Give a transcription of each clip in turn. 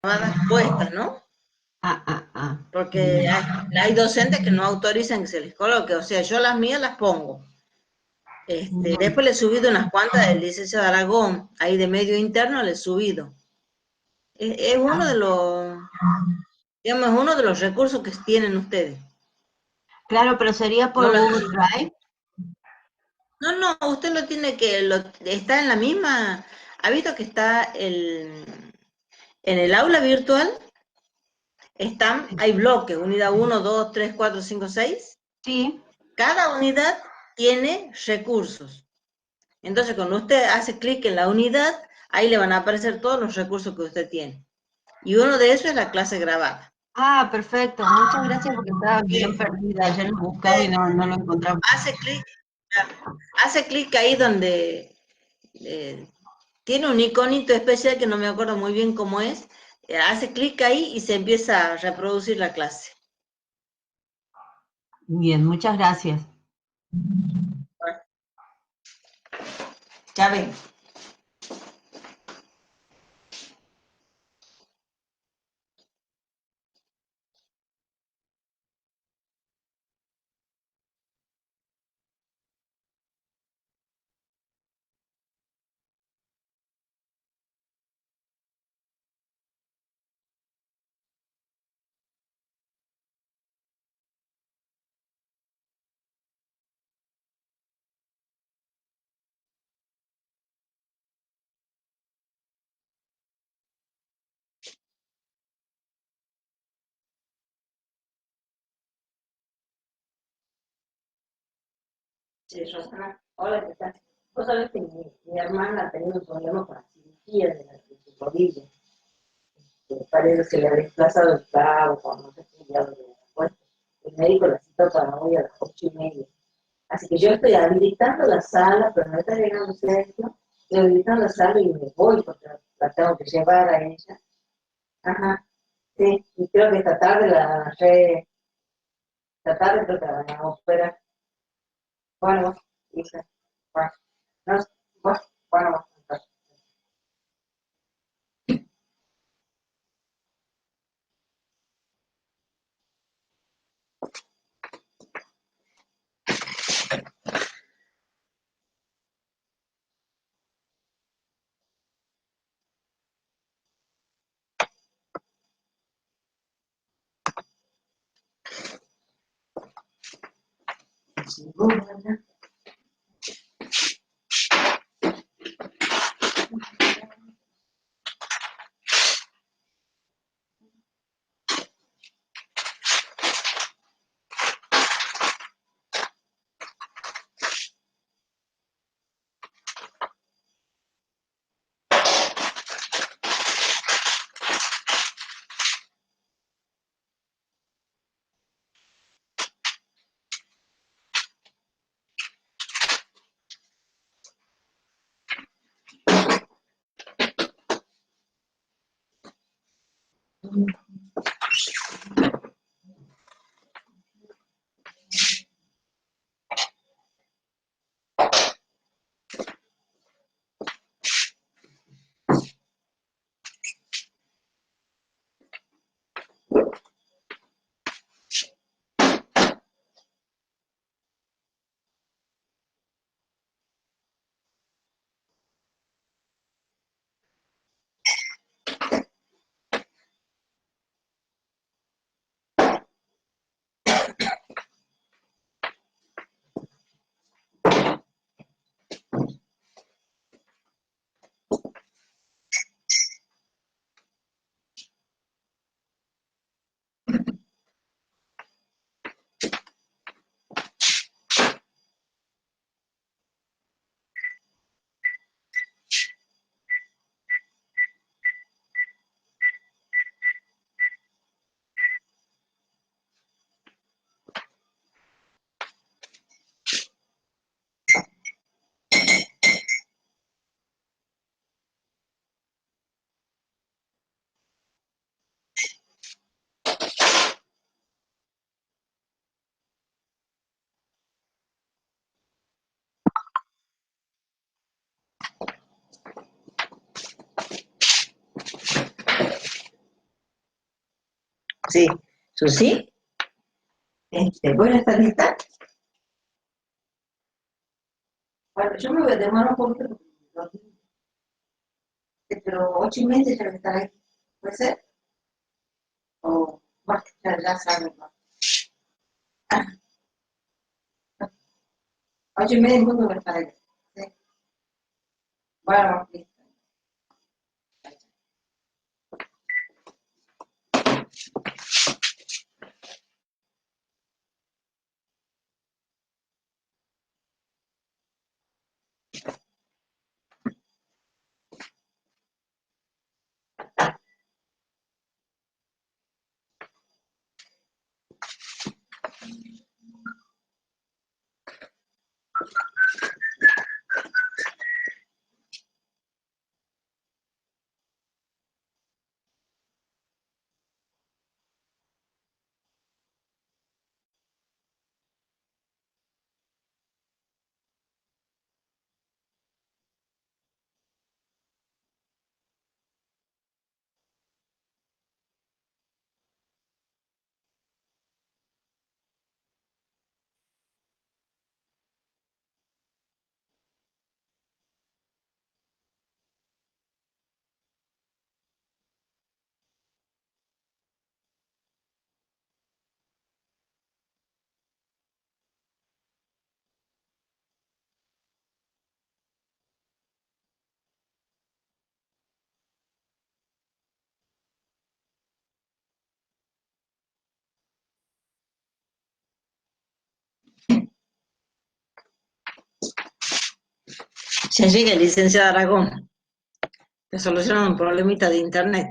grabadas puestas, ¿no? Ah, ah, ah. Porque hay docentes que no autorizan que se les coloque, o sea, yo las mías las pongo. Después le he subido unas cuantas del licenciado Aragón, ahí de medio interno le he subido. Es uno de los, digamos, uno de los recursos que tienen ustedes. Claro, pero sería No por lo Google Drive. No, no, usted lo tiene que, está en la misma, ha visto que está en el aula virtual, hay bloques, unidad uno, 2, 3, 4, 5, 6. Sí. Cada unidad tiene recursos. Entonces, cuando usted hace clic en la unidad, ahí le van a aparecer todos los recursos que usted tiene. Y uno de esos es la clase grabada. Ah, perfecto. Muchas gracias porque estaba bien perdida. Ayer lo buscaba y no lo encontraba. Hace clic, hace clic ahí donde eh, tiene un iconito especial que no me acuerdo muy bien cómo es. Hace clic ahí y se empieza a reproducir la clase. Bien, muchas gracias. Ya ven. Sí, Rosana, hola, ¿qué tal? Vos sabés que mi hermana ha tenido un problema con la cirugía de su rodilla. Parece que le ha desplazado el clavo cuando se ha estudiado de la puerta. El médico la cita para hoy a las 8:30. Así que yo estoy habilitando la sala, pero no está llegando esto. Estoy habilitando la sala y me voy porque la tengo que llevar a ella. Ajá, sí, y creo que esta tarde creo que la van a operar. Bueno, hija, bueno, no, bueno, bueno, bueno. Sí, Susi, ¿vos ya estás lista? Bueno, yo me voy a demorar un poquito, pero 8:30 ya que estar ahí. ¿Puede ser? O, bueno, ya sabes, ¿no? 8:30 el mundo va a estar ahí. ¿Sí? Bueno, listo. Ya llega, licenciada Aragón. Te solucionan un problemita de internet.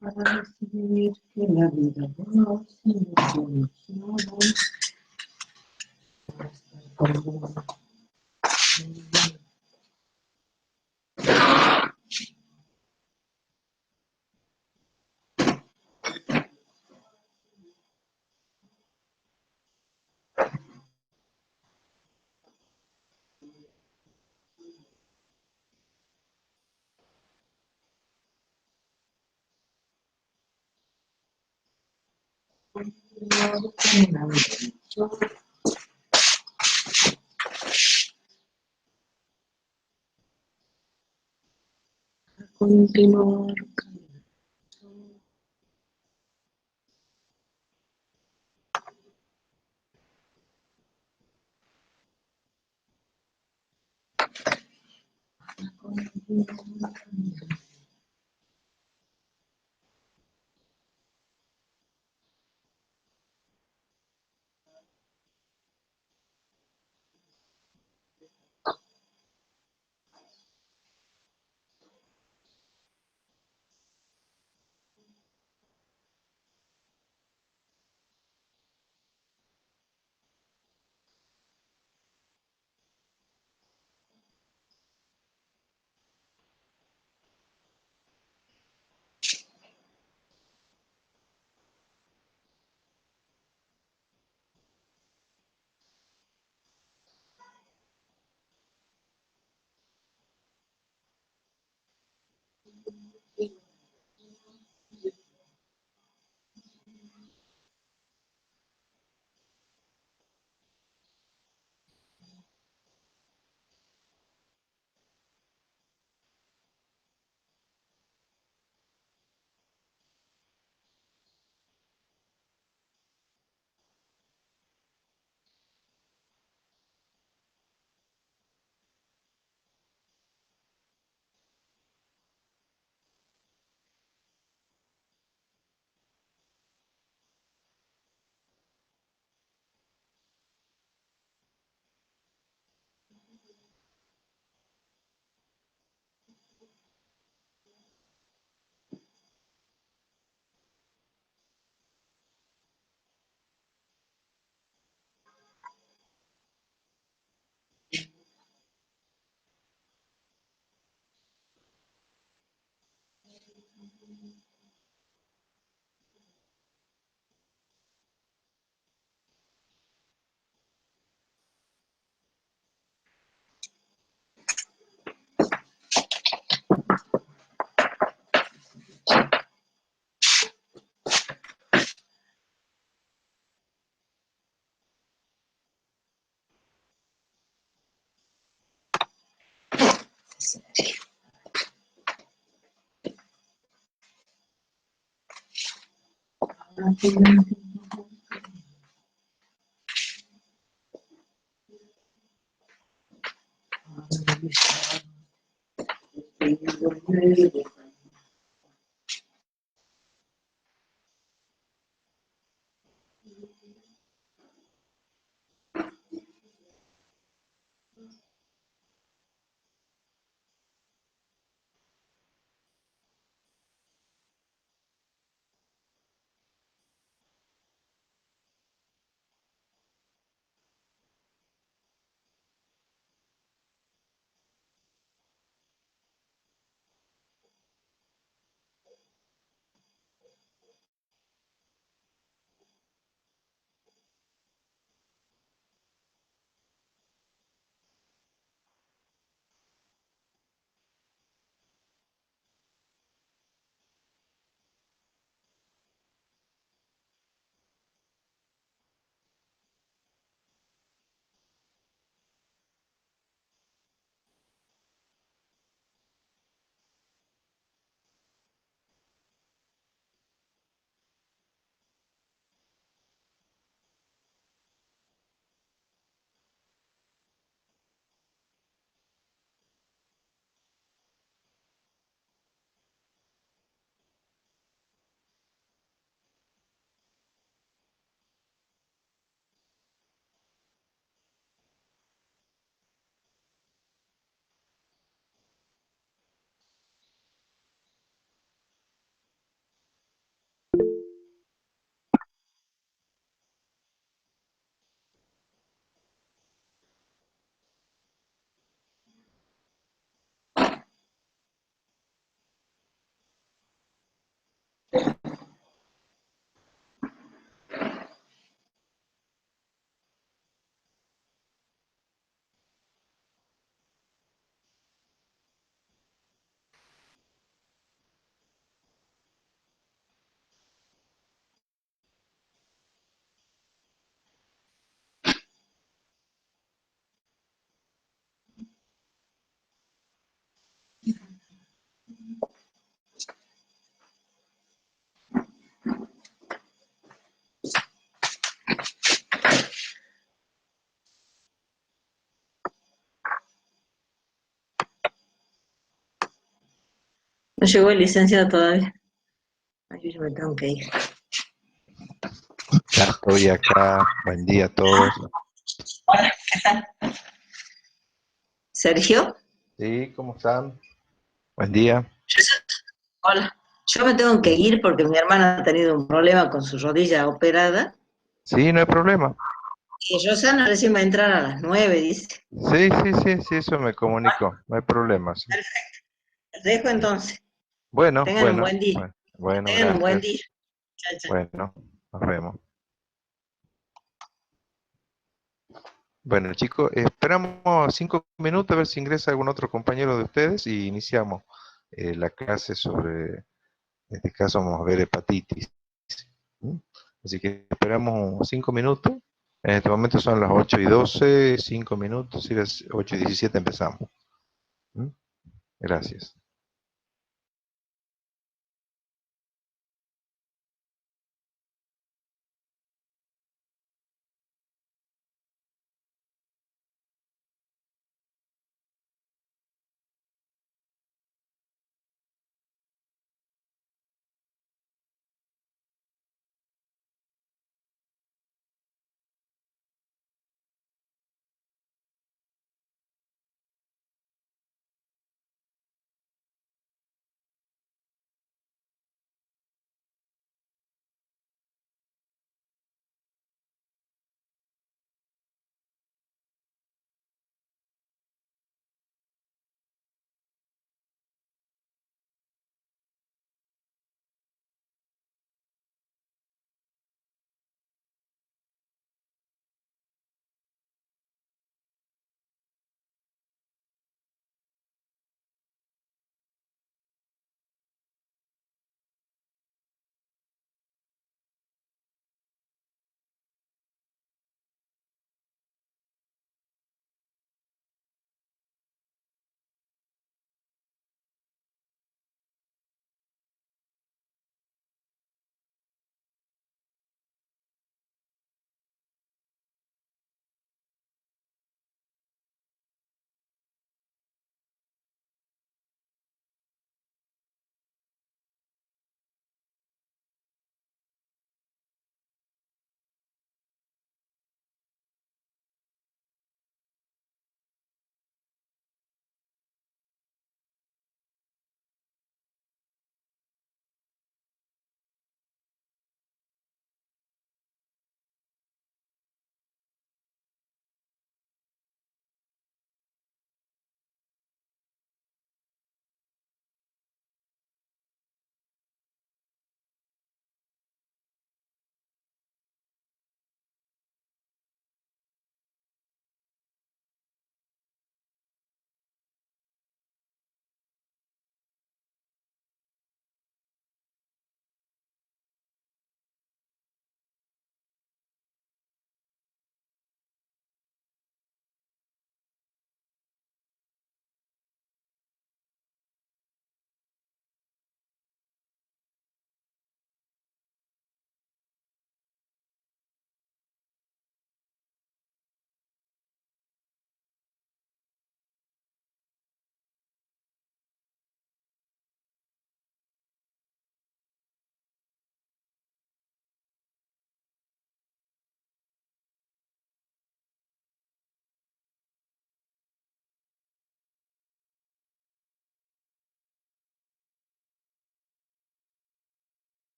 Para decidir que la vida no tiene solución. Continuar. No llegó el licenciado todavía. Ay, yo me tengo que ir. Ya estoy acá. Buen día a todos. Hola, ¿qué tal? ¿Sergio? Sí, ¿cómo están? Buen día. Hola. Yo me tengo que ir porque mi hermana ha tenido un problema con su rodilla operada Sí, no hay problema. y Rosana recién va a entrar a las 9, dice. Sí, sí, sí, sí, eso me comunicó. No hay problema, sí. Les dejo entonces. Bueno, Tengan un bueno, buen día. bueno, bueno, Tengan un buen gracias. día. Chao, chao. Bueno, nos vemos. Bueno, chicos, esperamos 5 minutos a ver si ingresa algún otro compañero de ustedes y iniciamos la clase sobre, en este caso vamos a ver hepatitis. ¿Mm? Así que esperamos 5 minutos. En este momento son las 8:12, 5 minutos y las 8:17 empezamos. ¿Mm? Gracias.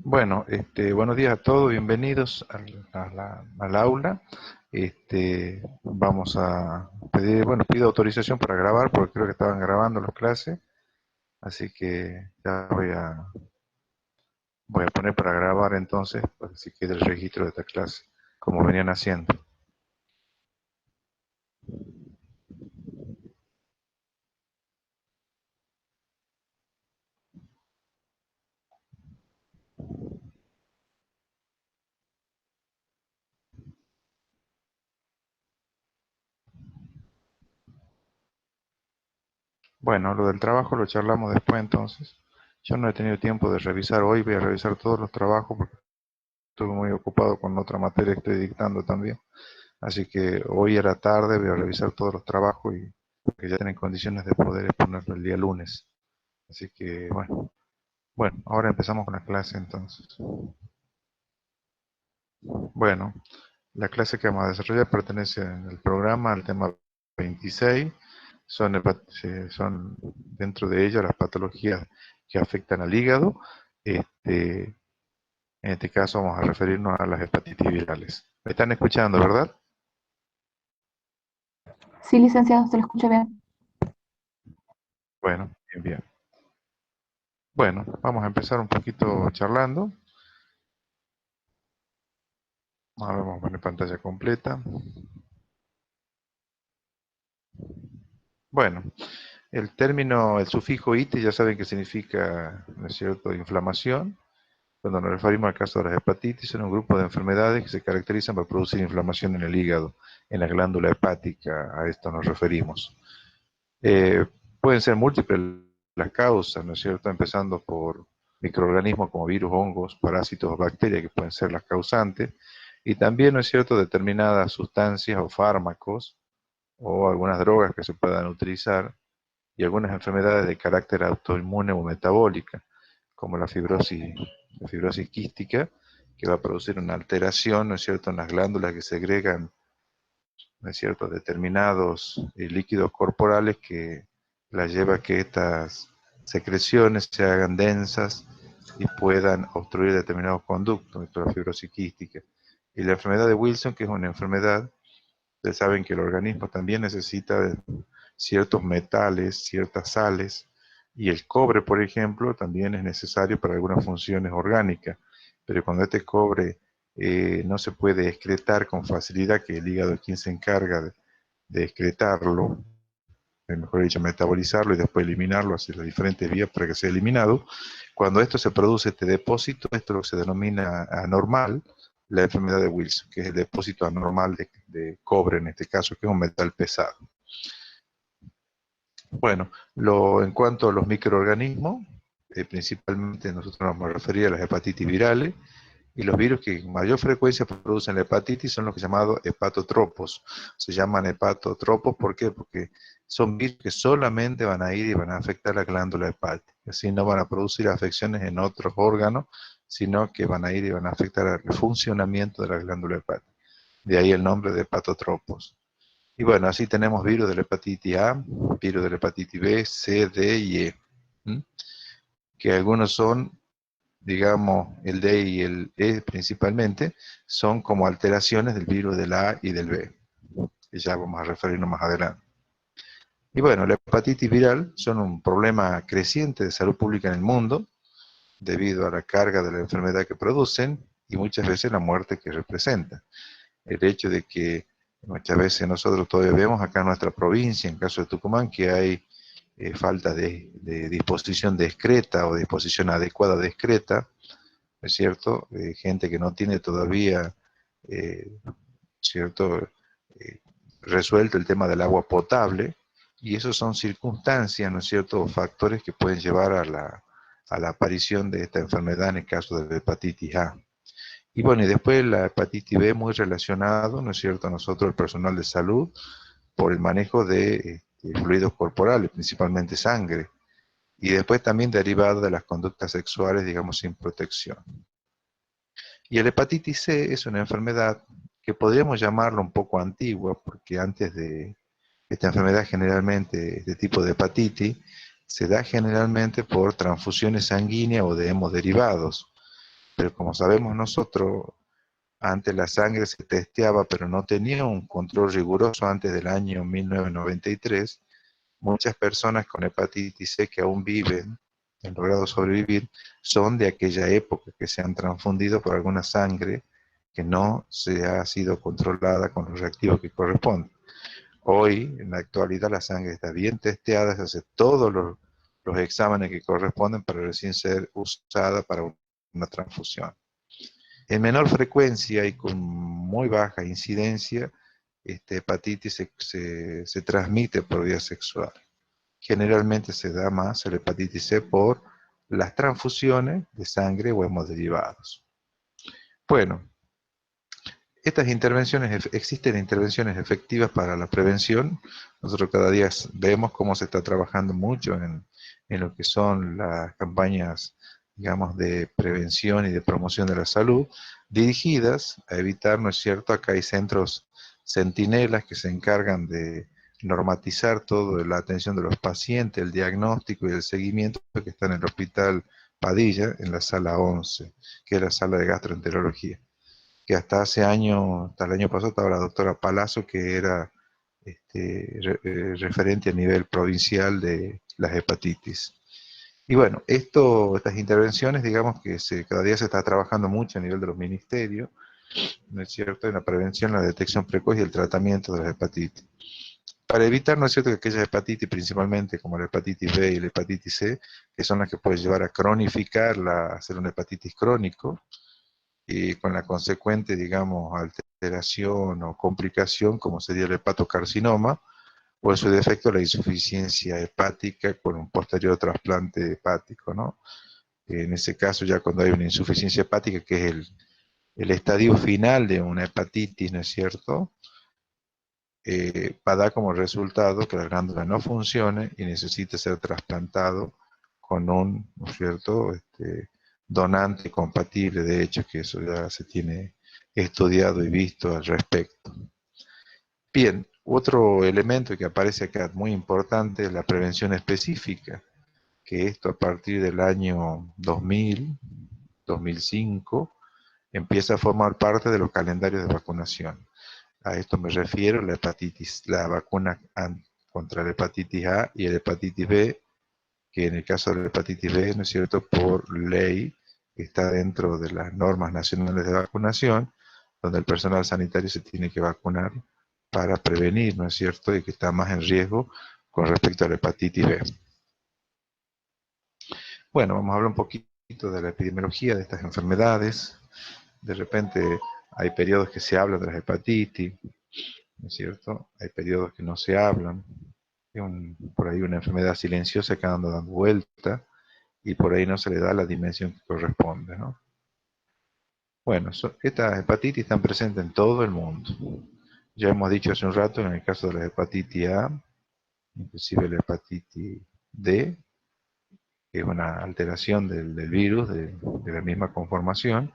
Bueno, buenos días a todos, bienvenidos al aula. Vamos a pedir, bueno, pido autorización para grabar porque creo que estaban grabando las clases, así que ya voy a poner para grabar entonces, para que se quede el registro de esta clase, como venían haciendo. Bueno, lo del trabajo lo charlamos después entonces. Yo no he tenido tiempo de revisar hoy, voy a revisar todos los trabajos porque estuve muy ocupado con otra materia que estoy dictando también. Así que hoy a la tarde voy a revisar todos los trabajos y que ya tienen condiciones de poder exponerlo el día lunes. Así que bueno, ahora empezamos con la clase entonces. Bueno, la clase que vamos a desarrollar pertenece al programa, al tema 26. Son dentro de ella las patologías que afectan al hígado. Este, en este caso vamos a referirnos a las hepatitis virales. ¿Me están escuchando, verdad? Sí, licenciado, se lo escucha bien. Bueno, bien, bien. Bueno, vamos a empezar un poquito charlando. Ahora vamos a poner pantalla completa. Bueno, el sufijo ite, ya saben que significa, ¿no es cierto?, inflamación. Cuando nos referimos al caso de las hepatitis, son un grupo de enfermedades que se caracterizan por producir inflamación en el hígado, en la glándula hepática, a esto nos referimos. Eh, Pueden ser múltiples las causas, ¿no es cierto?, empezando por microorganismos como virus, hongos, parásitos o bacterias que pueden ser las causantes, y también, ¿no es cierto?, determinadas sustancias o fármacos o algunas drogas que se puedan utilizar y algunas enfermedades de carácter autoinmune o metabólica, como la fibrosis quística, que va a producir una alteración, ¿no es cierto?, en las glándulas que segregan, ¿no es cierto?, determinados líquidos corporales que la lleva a que estas secreciones se hagan densas y puedan obstruir determinados conductos, esto es la fibrosis quística. Y la enfermedad de Wilson, que es una enfermedad, ustedes saben que el organismo también necesita de ciertos metales, ciertas sales, y el cobre, por ejemplo, también es necesario para algunas funciones orgánicas, pero cuando este cobre no se puede excretar con facilidad, que el hígado es quien se encarga de excretarlo, mejor dicho, metabolizarlo y después eliminarlo hacia las diferentes vías para que sea eliminado. Cuando esto se produce, este depósito, esto es lo que se denomina anormal, la enfermedad de Wilson, que es el depósito anormal de cobre en este caso, que es un metal pesado. Bueno, en cuanto a los microorganismos, principalmente nosotros nos vamos a referir a las hepatitis virales, y los virus que en mayor frecuencia producen la hepatitis son los llamados hepatotropos. Se llaman hepatotropos, ¿por qué? Porque son virus que solamente van a ir y van a afectar la glándula hepática. Así no van a producir afecciones en otros órganos, sino que van a ir y van a afectar el funcionamiento de la glándula hepática. De ahí el nombre de hepatotropos. Y bueno, así tenemos virus de la hepatitis A, virus de la hepatitis B, C, D y E. Que algunos son, digamos, el D y el E principalmente, son como alteraciones del virus del A y del B, que ya vamos a referirnos más adelante. Y bueno, la hepatitis viral son un problema creciente de salud pública en el mundo, debido a la carga de la enfermedad que producen y muchas veces la muerte que representan. El hecho de que muchas veces nosotros todavía vemos acá en nuestra provincia, en el caso de Tucumán, que hay falta de disposición de excreta o disposición adecuada de excreta, ¿no es cierto? Gente que no tiene todavía, ¿cierto? Eh, Resuelto el tema del agua potable, y eso son circunstancias, ¿no es cierto? Factores que pueden llevar a la aparición de esta enfermedad en el caso de la hepatitis A. Y bueno, y después la hepatitis B muy relacionado, ¿no es cierto?, a nosotros, el personal de salud, por el manejo de fluidos corporales, principalmente sangre. Y después también derivado de las conductas sexuales, digamos, sin protección. Y el hepatitis C es una enfermedad que podríamos llamarlo un poco antigua, porque antes de esta enfermedad generalmente, este tipo de hepatitis, se da generalmente por transfusiones sanguíneas o de hemoderivados. Pero como sabemos nosotros, antes la sangre se testeaba, pero no tenía un control riguroso antes del año 1993. Muchas personas con hepatitis C que aún viven, han logrado sobrevivir, son de aquella época que se han transfundido por alguna sangre que no se ha sido controlada con los reactivos que corresponden. Hoy, en la actualidad, la sangre está bien testeada, se hace todos los exámenes que corresponden para recién ser usada para una transfusión. En menor frecuencia y con muy baja incidencia, hepatitis se transmite por vía sexual. Generalmente se da más la hepatitis C por las transfusiones de sangre o hemoderivados. Bueno, existen intervenciones efectivas para la prevención. Nosotros cada día vemos cómo se está trabajando mucho en lo que son las campañas, digamos, de prevención y de promoción de la salud, dirigidas a evitar, ¿no es cierto? Acá hay centros centinelas que se encargan de normatizar toda la atención de los pacientes, el diagnóstico y el seguimiento, que está en el Hospital Padilla, en la sala 11, que es la sala de gastroenterología, que hasta hace años, hasta el año pasado, estaba la doctora Palazzo, que era referente a nivel provincial de las hepatitis. Y bueno, estas intervenciones, digamos que cada día se está trabajando mucho a nivel de los ministerios, ¿no es cierto?, en la prevención, la detección precoz y el tratamiento de las hepatitis. Para evitar, ¿no es cierto?, que aquellas hepatitis, principalmente como la hepatitis B y la hepatitis C, que son las que pueden llevar a cronificar, a ser una hepatitis crónico, y con la consecuente, digamos, alteración o complicación, como sería el hepatocarcinoma, o en su defecto la insuficiencia hepática con un posterior trasplante hepático, ¿no? En ese caso, ya cuando hay una insuficiencia hepática, que es el estadio final de una hepatitis, ¿no es cierto?, va a dar como resultado que la glándula no funcione y necesite ser trasplantado con un, ¿no es cierto?, donante compatible. De hecho, que eso ya se tiene estudiado y visto al respecto. Bien, otro elemento que aparece acá muy importante es la prevención específica, que esto a partir del año 2000, 2005, empieza a formar parte de los calendarios de vacunación. A esto me refiero la vacuna contra la hepatitis A y la hepatitis B, que en el caso de la hepatitis B, ¿no es cierto?, por ley, está dentro de las normas nacionales de vacunación, donde el personal sanitario se tiene que vacunar para prevenir, ¿no es cierto?, y que está más en riesgo con respecto a la hepatitis B. Bueno, vamos a hablar un poquito de la epidemiología de estas enfermedades. De repente hay periodos que se hablan de las hepatitis, ¿no es cierto? Hay periodos que no se hablan. Hay por ahí una enfermedad silenciosa que anda dando vuelta y por ahí no se le da la dimensión que corresponde, ¿no? Bueno, estas hepatitis están presentes en todo el mundo. Ya hemos dicho hace un rato, en el caso de la hepatitis A, inclusive la hepatitis D, que es una alteración del virus, de la misma conformación,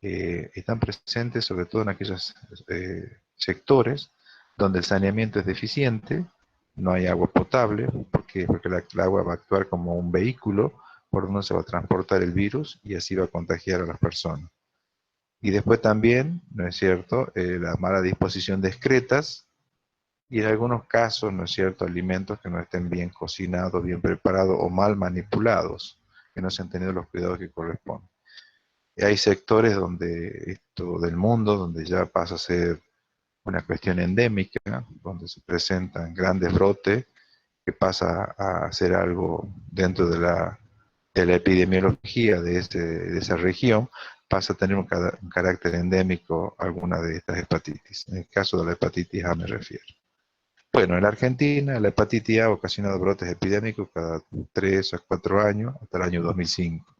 están presentes sobre todo en aquellos sectores donde el saneamiento es deficiente, no hay agua potable, porque el agua va a actuar como un vehículo por donde se va a transportar el virus y así va a contagiar a las personas. Y después también, ¿no es cierto?, la mala disposición de excretas y en algunos casos, ¿no es cierto?, alimentos que no estén bien cocinados, bien preparados o mal manipulados, que no se han tenido los cuidados que corresponden. Hay sectores del mundo donde ya pasa a ser una cuestión endémica, donde se presentan grandes brotes, que pasa a ser algo dentro de la epidemiología de esa región, pasa a tener un carácter endémico alguna de estas hepatitis. En el caso de la hepatitis A me refiero. Bueno, en la Argentina la hepatitis A ha ocasionado brotes epidémicos cada 3 a 4 años, hasta el año 2005.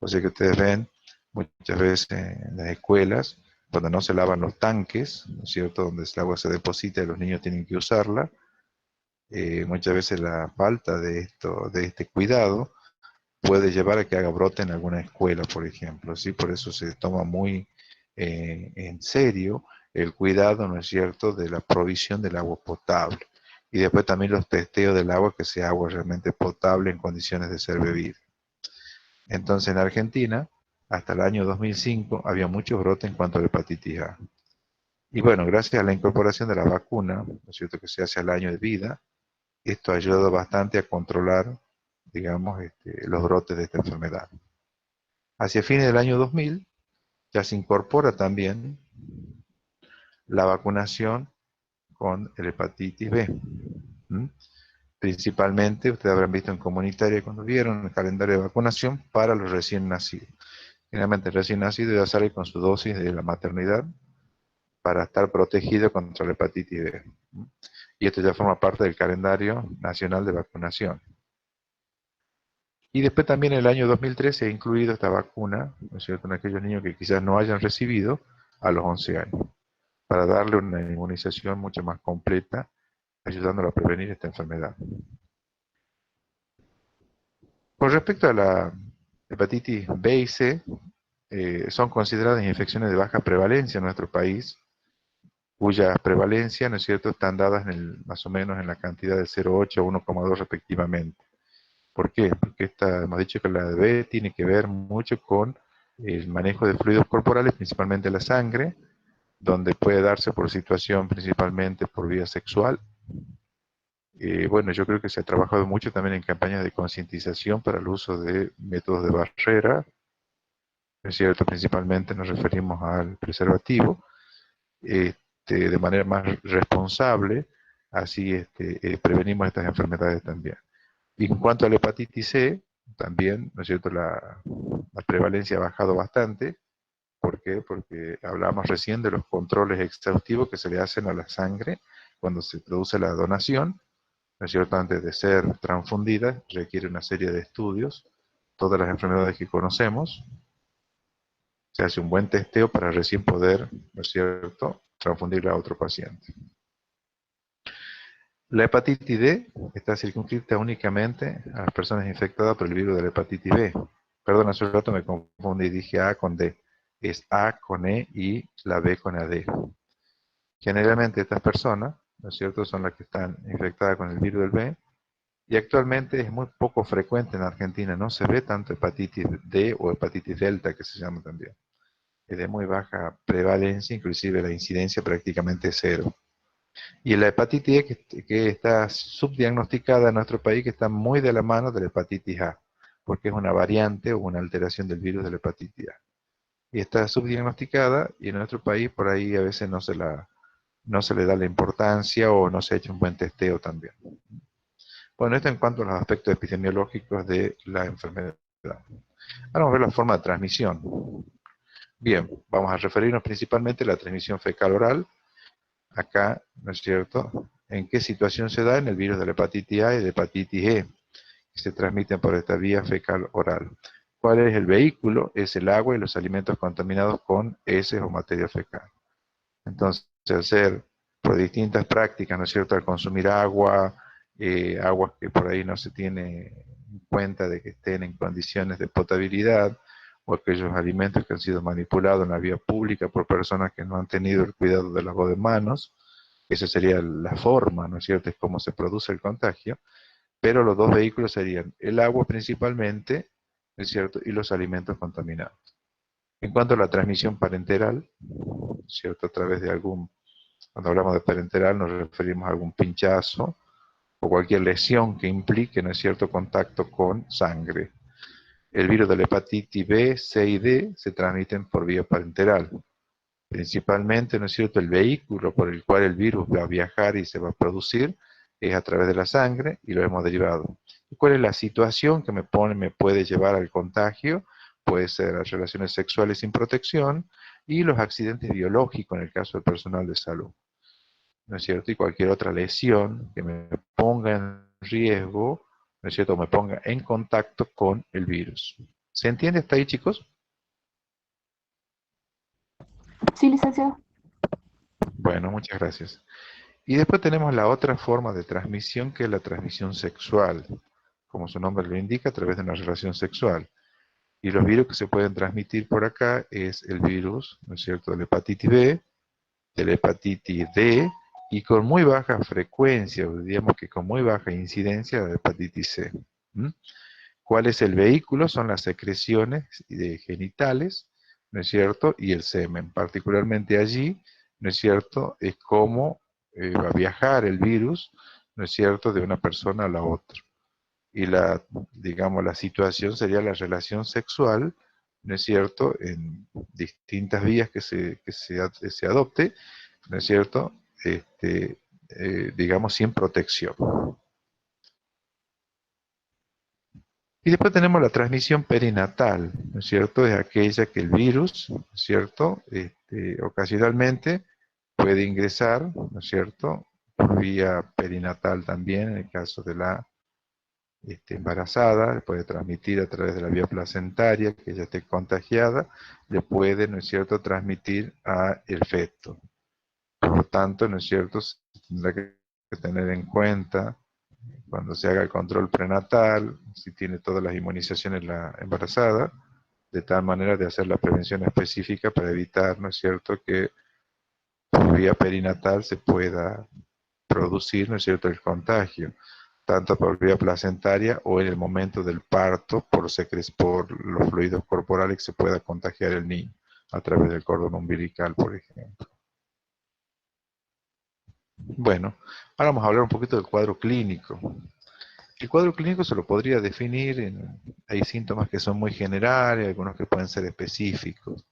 O sea que ustedes ven muchas veces en las escuelas, cuando no se lavan los tanques, ¿no es cierto?, donde el agua se deposita y los niños tienen que usarla, muchas veces la falta de este cuidado puede llevar a que haga brote en alguna escuela, por ejemplo, ¿sí? Por eso se toma muy en serio el cuidado, ¿no es cierto?, de la provisión del agua potable. Y después también los testeos del agua, que sea agua realmente potable en condiciones de ser bebida. Entonces en Argentina hasta el año 2005 había muchos brotes en cuanto a la hepatitis A. Y bueno, gracias a la incorporación de la vacuna, ¿no es cierto?, que se hace al año de vida, esto ha ayudado bastante a controlar, digamos, los brotes de esta enfermedad. Hacia fines del año 2000 ya se incorpora también la vacunación con el hepatitis B. ¿Mm? Principalmente, ustedes habrán visto en comunitaria cuando vieron el calendario de vacunación para los recién nacidos. Generalmente el recién nacido ya sale con su dosis de la maternidad para estar protegido contra la hepatitis B. ¿Mm? Y esto ya forma parte del calendario nacional de vacunación. Y después también en el año 2013 se ha incluido esta vacuna, ¿no es cierto?, en aquellos niños que quizás no hayan recibido a los 11 años, para darle una inmunización mucho más completa, ayudándolo a prevenir esta enfermedad. Con respecto a la hepatitis B y C, son consideradas infecciones de baja prevalencia en nuestro país, cuya prevalencia, ¿no es cierto?, están dadas más o menos en la cantidad de 0,8 a 1,2 respectivamente. ¿Por qué? Porque hemos dicho que la B tiene que ver mucho con el manejo de fluidos corporales, principalmente la sangre, donde puede darse por situación principalmente por vía sexual. Bueno, yo creo que se ha trabajado mucho también en campañas de concientización para el uso de métodos de barrera, es cierto, principalmente nos referimos al preservativo, de manera más responsable, así prevenimos estas enfermedades también. Y en cuanto a la hepatitis C, también, ¿no es cierto?, la prevalencia ha bajado bastante. ¿Por qué? Porque hablamos recién de los controles exhaustivos que se le hacen a la sangre cuando se produce la donación, ¿no es cierto?, antes de ser transfundida, requiere una serie de estudios, todas las enfermedades que conocemos, se hace un buen testeo para recién poder, ¿no es cierto?, transfundirla a otro paciente. La hepatitis D está circunscrita únicamente a las personas infectadas por el virus de la hepatitis B. Perdón, hace un rato me confundí, dije A con D. Es A con E y la B con AD. Generalmente estas personas, ¿no es cierto?, son las que están infectadas con el virus del B, y actualmente es muy poco frecuente en Argentina, no se ve tanto hepatitis D o hepatitis delta, que se llama también. Es de muy baja prevalencia, inclusive la incidencia prácticamente cero. Y la hepatitis E que está subdiagnosticada en nuestro país, que está muy de la mano de la hepatitis A, porque es una variante o una alteración del virus de la hepatitis A. Y está subdiagnosticada, y en nuestro país por ahí a veces no se le da la importancia o no se ha hecho un buen testeo también. Bueno, esto en cuanto a los aspectos epidemiológicos de la enfermedad. Ahora vamos a ver la forma de transmisión. Bien, vamos a referirnos principalmente a la transmisión fecal oral. Acá, ¿no es cierto?, en qué situación se da en el virus de la hepatitis A y de hepatitis E, que se transmiten por esta vía fecal oral. ¿Cuál es el vehículo? Es el agua y los alimentos contaminados con heces o materia fecal. Entonces, al ser por distintas prácticas, ¿no es cierto?, al consumir agua, aguas que por ahí no se tiene en cuenta de que estén en condiciones de potabilidad, o aquellos alimentos que han sido manipulados en la vía pública por personas que no han tenido el cuidado de lavado de manos, esa sería la forma, ¿no es cierto?, es cómo se produce el contagio, pero los dos vehículos serían el agua principalmente, ¿no es cierto?, y los alimentos contaminados. En cuanto a la transmisión parenteral, ¿cierto?, a través de cuando hablamos de parenteral nos referimos a algún pinchazo o cualquier lesión que implique, ¿no es cierto?, contacto con sangre. El virus de la hepatitis B, C y D se transmiten por vía parenteral. Principalmente, ¿no es cierto?, el vehículo por el cual el virus va a viajar y se va a producir es a través de la sangre y lo hemos derivado. ¿Y cuál es la situación que me puede llevar al contagio? Puede ser las relaciones sexuales sin protección y los accidentes biológicos en el caso del personal de salud, ¿no es cierto? Y cualquier otra lesión que me ponga en riesgo, ¿no es cierto?, me ponga en contacto con el virus. ¿Se entiende hasta ahí, chicos? Sí, licenciado. Bueno, muchas gracias. Y después tenemos la otra forma de transmisión, que es la transmisión sexual. Como su nombre lo indica, a través de una relación sexual. Y los virus que se pueden transmitir por acá es el virus, ¿no es cierto?, de la hepatitis B, de la hepatitis D, y con muy baja frecuencia, digamos que con muy baja incidencia, de la hepatitis C. ¿Cuál es el vehículo? Son las secreciones genitales, ¿no es cierto? Y el semen. Particularmente allí, ¿no es cierto? Es cómo va a viajar el virus, ¿no es cierto?, de una persona a la otra. Y digamos, la situación sería la relación sexual, ¿no es cierto?, en distintas vías que se adopte, ¿no es cierto?, digamos, sin protección. Y después tenemos la transmisión perinatal, ¿no es cierto? Es aquella que el virus, ¿no es cierto?, ocasionalmente puede ingresar, ¿no es cierto?, por vía perinatal también, en el caso de la embarazada, puede transmitir a través de la vía placentaria, que ella esté contagiada, le puede, ¿no es cierto?, transmitir a el feto. Por lo tanto, ¿no es cierto?, se tendrá que tener en cuenta cuando se haga el control prenatal, si tiene todas las inmunizaciones la embarazada, de tal manera de hacer la prevención específica para evitar, ¿no es cierto?, que por vía perinatal se pueda producir, ¿no es cierto?, el contagio, tanto por vía placentaria o en el momento del parto, por los fluidos corporales que se pueda contagiar el niño, a través del cordón umbilical, por ejemplo. Bueno, ahora vamos a hablar un poquito del cuadro clínico. El cuadro clínico se lo podría definir hay síntomas que son muy generales, algunos que pueden ser específicos.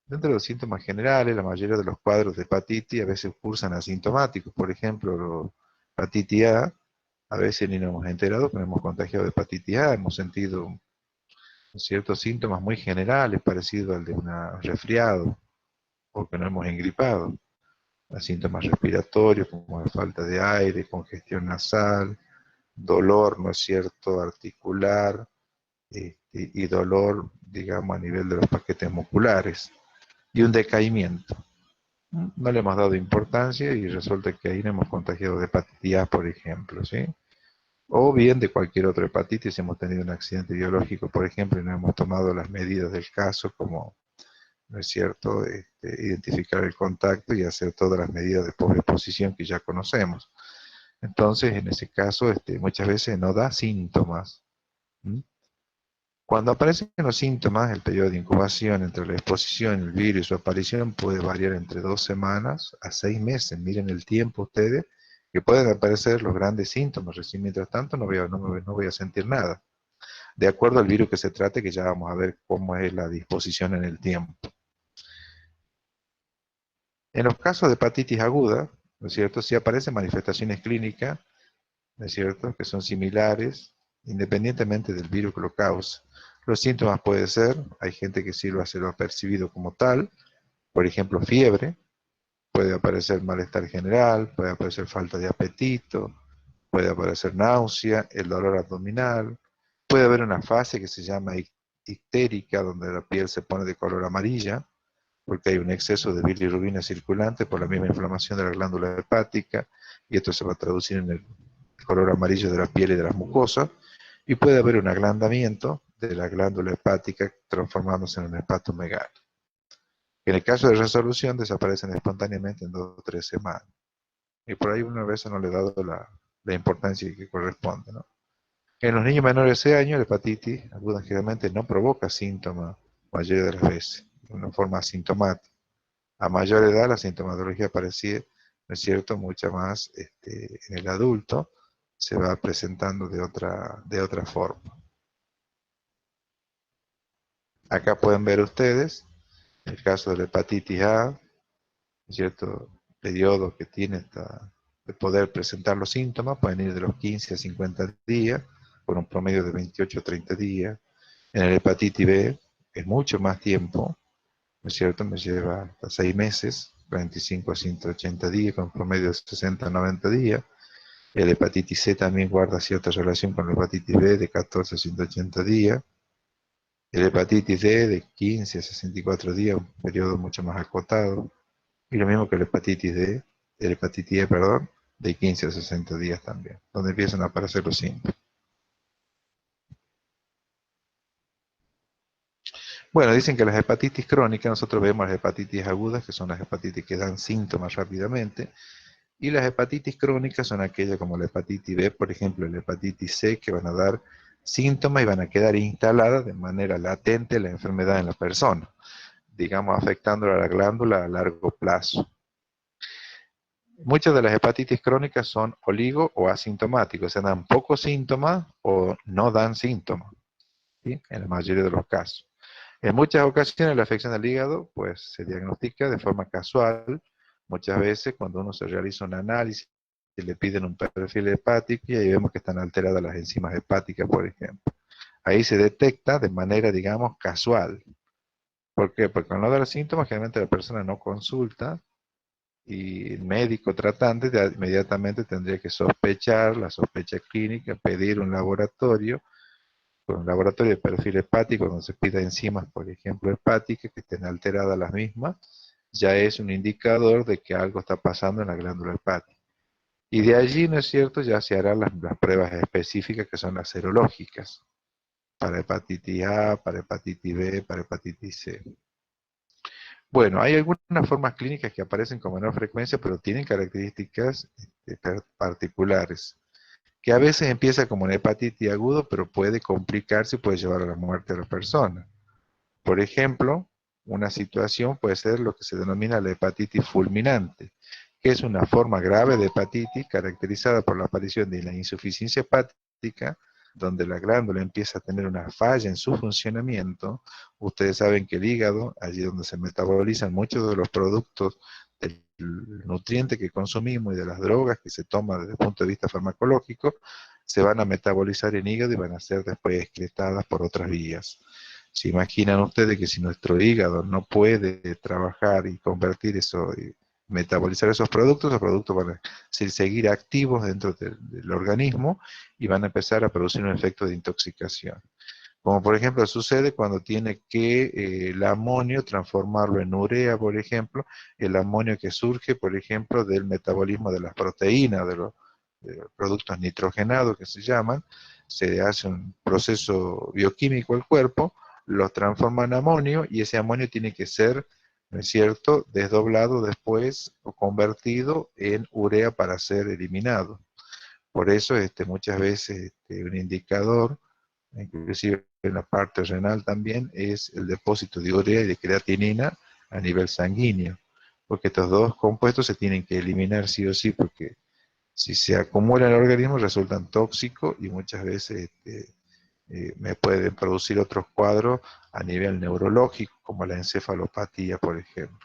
Dentro de los síntomas generales, la mayoría de los cuadros de hepatitis a veces cursan asintomáticos. Por ejemplo, la hepatitis a veces ni nos hemos enterado que nos hemos contagiado de hepatitis A, hemos sentido ciertos síntomas muy generales, parecidos al de un resfriado, porque no hemos engripado. Los síntomas respiratorios, como la falta de aire, congestión nasal, dolor, ¿no es cierto?, articular, y dolor, digamos, a nivel de los paquetes musculares, y un decaimiento. No le hemos dado importancia y resulta que ahí nos hemos contagiado de hepatitis A, por ejemplo, ¿sí? O bien de cualquier otra hepatitis, hemos tenido un accidente biológico, por ejemplo, y no hemos tomado las medidas del caso, como, ¿no es cierto?, identificar el contacto y hacer todas las medidas de posexposición que ya conocemos. Entonces, en ese caso, muchas veces no da síntomas. ¿Mm? Cuando aparecen los síntomas, el periodo de incubación entre la exposición, el virus y su aparición puede variar entre 2 semanas a 6 meses. Miren el tiempo ustedes, que pueden aparecer los grandes síntomas. Recién, mientras tanto, no voy a sentir nada. De acuerdo al virus que se trate, que ya vamos a ver cómo es la disposición en el tiempo. En los casos de hepatitis aguda, ¿no es cierto?, sí aparecen manifestaciones clínicas, ¿no es cierto?, que son similares, independientemente del virus que lo cause. Los síntomas pueden ser, hay gente que sí lo ha percibido como tal, por ejemplo, fiebre, puede aparecer malestar general, puede aparecer falta de apetito, puede aparecer náusea, el dolor abdominal, puede haber una fase que se llama ictérica, donde la piel se pone de color amarilla, porque hay un exceso de bilirrubina circulante por la misma inflamación de la glándula hepática, y esto se va a traducir en el color amarillo de la piel y de las mucosas, y puede haber un aglandamiento de la glándula hepática transformándose en un hepatomegalia. En el caso de resolución desaparecen espontáneamente en 2 o 3 semanas. Y por ahí una vez no le he dado la importancia que corresponde, ¿no? En los niños menores de 6 años, la hepatitis aguda generalmente no provoca síntomas la mayoría de las veces, de una forma asintomática. A mayor edad la sintomatología aparece, ¿no es cierto?, mucha más en el adulto, se va presentando de otra forma. Acá pueden ver ustedes el caso de la hepatitis A, ¿cierto?, periodo que tiene de poder presentar los síntomas, pueden ir de los 15 a 50 días, por un promedio de 28 a 30 días. En el hepatitis B es mucho más tiempo, ¿no es cierto?, me lleva hasta 6 meses, 25 a 180 días, con un promedio de 60 a 90 días. El hepatitis C también guarda cierta relación con la hepatitis B, de 14 a 180 días. El hepatitis D de 15 a 64 días, un periodo mucho más acotado. Y lo mismo que el hepatitis E, perdón, de 15 a 60 días también, donde empiezan a aparecer los síntomas. Bueno, dicen que las hepatitis crónicas, nosotros vemos las hepatitis agudas, que son las hepatitis que dan síntomas rápidamente, y las hepatitis crónicas son aquellas como la hepatitis B, por ejemplo, la hepatitis C, que van a dar síntomas y van a quedar instaladas de manera latente la enfermedad en la persona, digamos afectando a la glándula a largo plazo. Muchas de las hepatitis crónicas son oligo o asintomáticos, o sea, dan pocos síntomas o no dan síntomas, ¿sí? En la mayoría de los casos. En muchas ocasiones la afección del hígado pues, se diagnostica de forma casual, muchas veces cuando uno se realiza un análisis y le piden un perfil hepático y ahí vemos que están alteradas las enzimas hepáticas, por ejemplo. Ahí se detecta de manera, digamos, casual. ¿Por qué? Porque cuando no da los síntomas, generalmente la persona no consulta y el médico tratante ya inmediatamente tendría que sospechar, la sospecha clínica, pedir un laboratorio, con un laboratorio de perfil hepático, donde se pida enzimas, por ejemplo, hepáticas, que estén alteradas las mismas, ya es un indicador de que algo está pasando en la glándula hepática. Y de allí, ¿no es cierto?, ya se harán las pruebas específicas que son las serológicas, para hepatitis A, para hepatitis B, para hepatitis C. Bueno, hay algunas formas clínicas que aparecen con menor frecuencia, pero tienen características particulares, que a veces empieza como una hepatitis agudo, pero puede complicarse y puede llevar a la muerte de la persona. Por ejemplo, una situación puede ser lo que se denomina la hepatitis fulminante, que es una forma grave de hepatitis caracterizada por la aparición de la insuficiencia hepática, donde la glándula empieza a tener una falla en su funcionamiento. Ustedes saben que el hígado, allí donde se metabolizan muchos de los productos del nutriente que consumimos y de las drogas que se toman desde el punto de vista farmacológico, se van a metabolizar en hígado y van a ser después excretadas por otras vías. ¿Se imaginan ustedes que si nuestro hígado no puede trabajar y convertir eso, y metabolizar esos productos van a seguir activos dentro del organismo y van a empezar a producir un efecto de intoxicación? Como por ejemplo sucede cuando tiene que el amonio transformarlo en urea, por ejemplo, el amonio que surge, por ejemplo, del metabolismo de las proteínas, de los productos nitrogenados que se llaman, se hace un proceso bioquímico al cuerpo, los transforma en amonio y ese amonio tiene que ser, ¿no es cierto?, desdoblado después o convertido en urea para ser eliminado. Por eso muchas veces un indicador, inclusive en la parte renal también, es el depósito de urea y de creatinina a nivel sanguíneo, porque estos dos compuestos se tienen que eliminar sí o sí, porque si se acumulan en el organismo resultan tóxicos y muchas veces me pueden producir otros cuadros a nivel neurológico, como la encefalopatía, por ejemplo.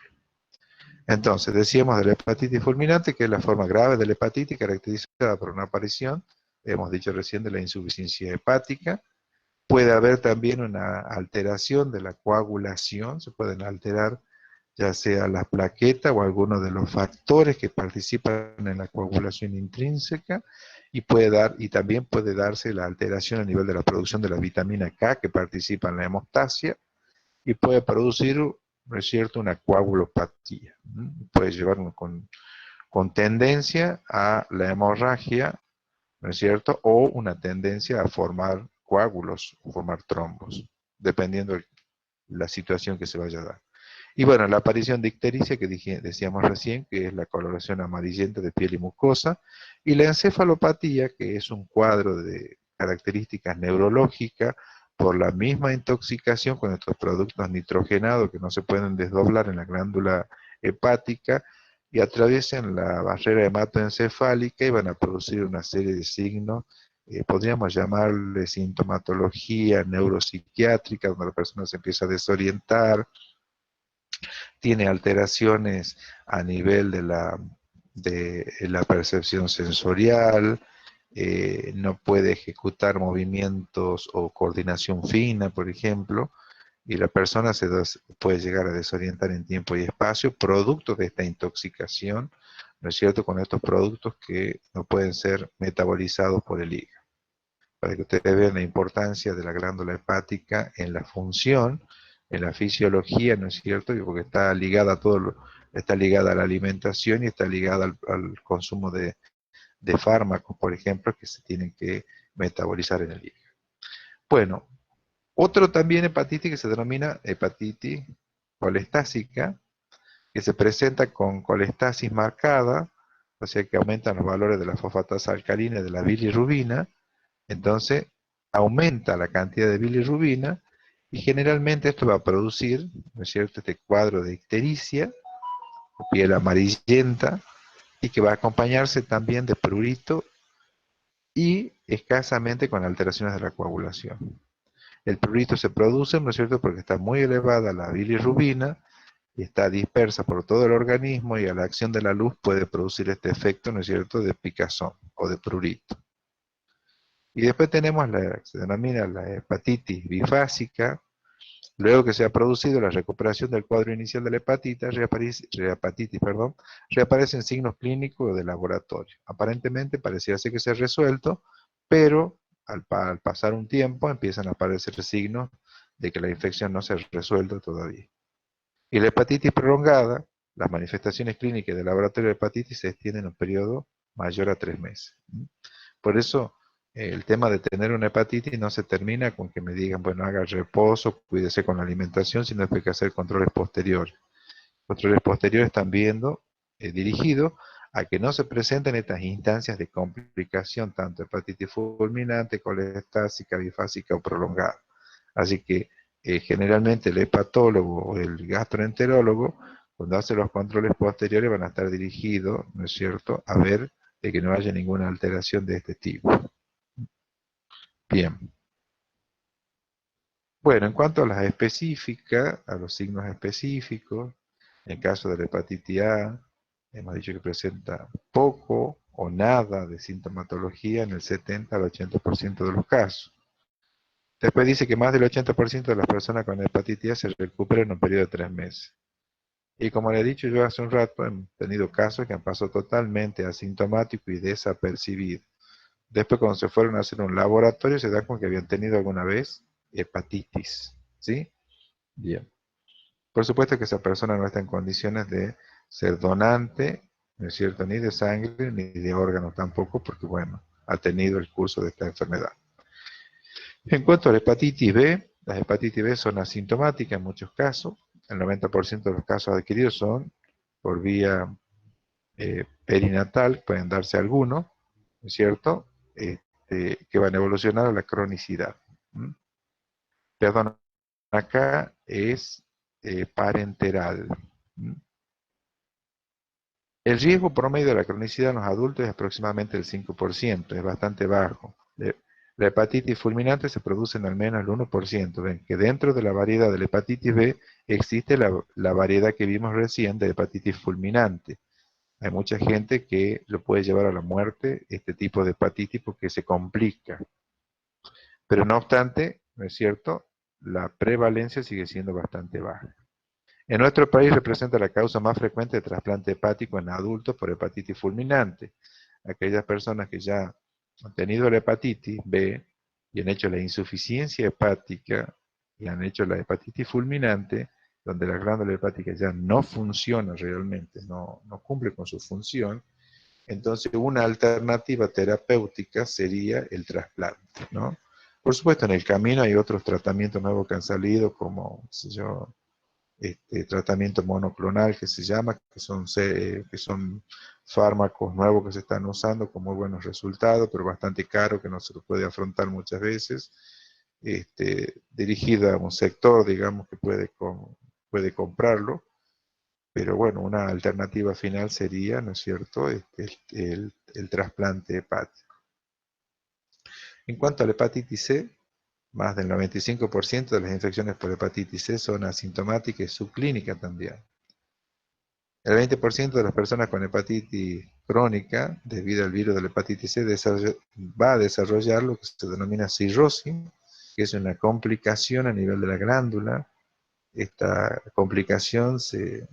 Entonces, decíamos de la hepatitis fulminante, que es la forma grave de la hepatitis caracterizada por una aparición, hemos dicho recién, de la insuficiencia hepática. Puede haber también una alteración de la coagulación, se pueden alterar ya sea las plaquetas o algunos de los factores que participan en la coagulación intrínseca, y también puede darse la alteración a nivel de la producción de la vitamina K que participa en la hemostasia, y puede producir, ¿no es cierto?, una coagulopatía. Puede llevar con tendencia a la hemorragia, ¿no es cierto?, o una tendencia a formar coágulos, formar trombos, dependiendo de la situación que se vaya a dar. Y bueno, la aparición de ictericia, que decíamos recién, que es la coloración amarillenta de piel y mucosa, y la encefalopatía, que es un cuadro de características neurológicas por la misma intoxicación con estos productos nitrogenados que no se pueden desdoblar en la glándula hepática y atraviesan la barrera hematoencefálica y van a producir una serie de signos, podríamos llamarle sintomatología neuropsiquiátrica, donde la persona se empieza a desorientar, tiene alteraciones a nivel de la percepción sensorial, no puede ejecutar movimientos o coordinación fina, por ejemplo, y la persona puede llegar a desorientar en tiempo y espacio, producto de esta intoxicación, ¿no es cierto?, con estos productos que no pueden ser metabolizados por el hígado. Para que ustedes vean la importancia de la glándula hepática en la función, en la fisiología, ¿no es cierto? Porque está ligada a está ligada a la alimentación y está ligada al consumo de fármacos, por ejemplo, que se tienen que metabolizar en el hígado. Bueno, otro también hepatitis que se denomina hepatitis colestásica, que se presenta con colestasis marcada, o sea que aumentan los valores de la fosfatasa alcalina y de la bilirrubina. Entonces, aumenta la cantidad de bilirrubina y generalmente esto va a producir, ¿no es cierto?, este cuadro de ictericia, piel amarillenta, y que va a acompañarse también de prurito y escasamente con alteraciones de la coagulación. El prurito se produce, ¿no es cierto?, porque está muy elevada la bilirrubina y está dispersa por todo el organismo y a la acción de la luz puede producir este efecto, ¿no es cierto?, de picazón o de prurito. Y después tenemos la que se denomina la hepatitis bifásica. Luego que se ha producido la recuperación del cuadro inicial de la hepatitis, reaparecen signos clínicos de laboratorio. Aparentemente parecía ser que se ha resuelto, pero al pasar un tiempo empiezan a aparecer signos de que la infección no se ha resuelto todavía. Y la hepatitis prolongada, las manifestaciones clínicas del laboratorio de hepatitis se extienden en un periodo mayor a 3 meses. Por eso, el tema de tener una hepatitis no se termina con que me digan, bueno, haga reposo, cuídese con la alimentación, sino que hay que hacer controles posteriores. Controles posteriores están dirigidos a que no se presenten estas instancias de complicación, tanto hepatitis fulminante, colestásica, bifásica o prolongada. Así que generalmente el hepatólogo o el gastroenterólogo, cuando hace los controles posteriores, van a estar dirigidos, ¿no es cierto?, a ver de que no haya ninguna alteración de este tipo. Bien. Bueno, en cuanto a las específicas, a los signos específicos, en el caso de la hepatitis A, hemos dicho que presenta poco o nada de sintomatología en el 70 al 80% de los casos. Después dice que más del 80% de las personas con hepatitis A se recuperan en un periodo de 3 meses. Y como le he dicho yo hace un rato, hemos tenido casos que han pasado totalmente asintomáticos y desapercibidos. Después, cuando se fueron a hacer un laboratorio, se da con que habían tenido alguna vez hepatitis. ¿Sí? Bien. Por supuesto que esa persona no está en condiciones de ser donante, ¿no es cierto?, ni de sangre, ni de órganos tampoco, porque, bueno, ha tenido el curso de esta enfermedad. En cuanto a la hepatitis B, las hepatitis B son asintomáticas en muchos casos. El 90% de los casos adquiridos son por vía perinatal, pueden darse algunos, ¿no es cierto?, que van a evolucionar a la cronicidad. Perdón, acá es parenteral. El riesgo promedio de la cronicidad en los adultos es aproximadamente el 5%, es bastante bajo. La hepatitis fulminante se produce en al menos el 1%. Ven que dentro de la variedad de la hepatitis B existe la variedad que vimos recién de hepatitis fulminante. Hay mucha gente que lo puede llevar a la muerte, este tipo de hepatitis, porque se complica. Pero no obstante, ¿no es cierto?, la prevalencia sigue siendo bastante baja. En nuestro país representa la causa más frecuente de trasplante hepático en adultos por hepatitis fulminante. Aquellas personas que ya han tenido la hepatitis B y han hecho la insuficiencia hepática y han hecho la hepatitis fulminante, donde la glándula hepática ya no funciona realmente, no cumple con su función, entonces una alternativa terapéutica sería el trasplante, ¿no? Por supuesto, en el camino hay otros tratamientos nuevos que han salido, como, qué sé yo, tratamiento monoclonal que se llama, que son fármacos nuevos que se están usando con muy buenos resultados, pero bastante caro, que no se lo puede afrontar muchas veces, dirigida a un sector, digamos, que puede comprarlo, pero bueno, una alternativa final sería, ¿no es cierto?, el trasplante hepático. En cuanto a la hepatitis C, más del 95% de las infecciones por hepatitis C son asintomáticas y subclínicas también. El 20% de las personas con hepatitis crónica, debido al virus de la hepatitis C, va a desarrollar lo que se denomina cirrosis, que es una complicación a nivel de la glándula. Esta complicación se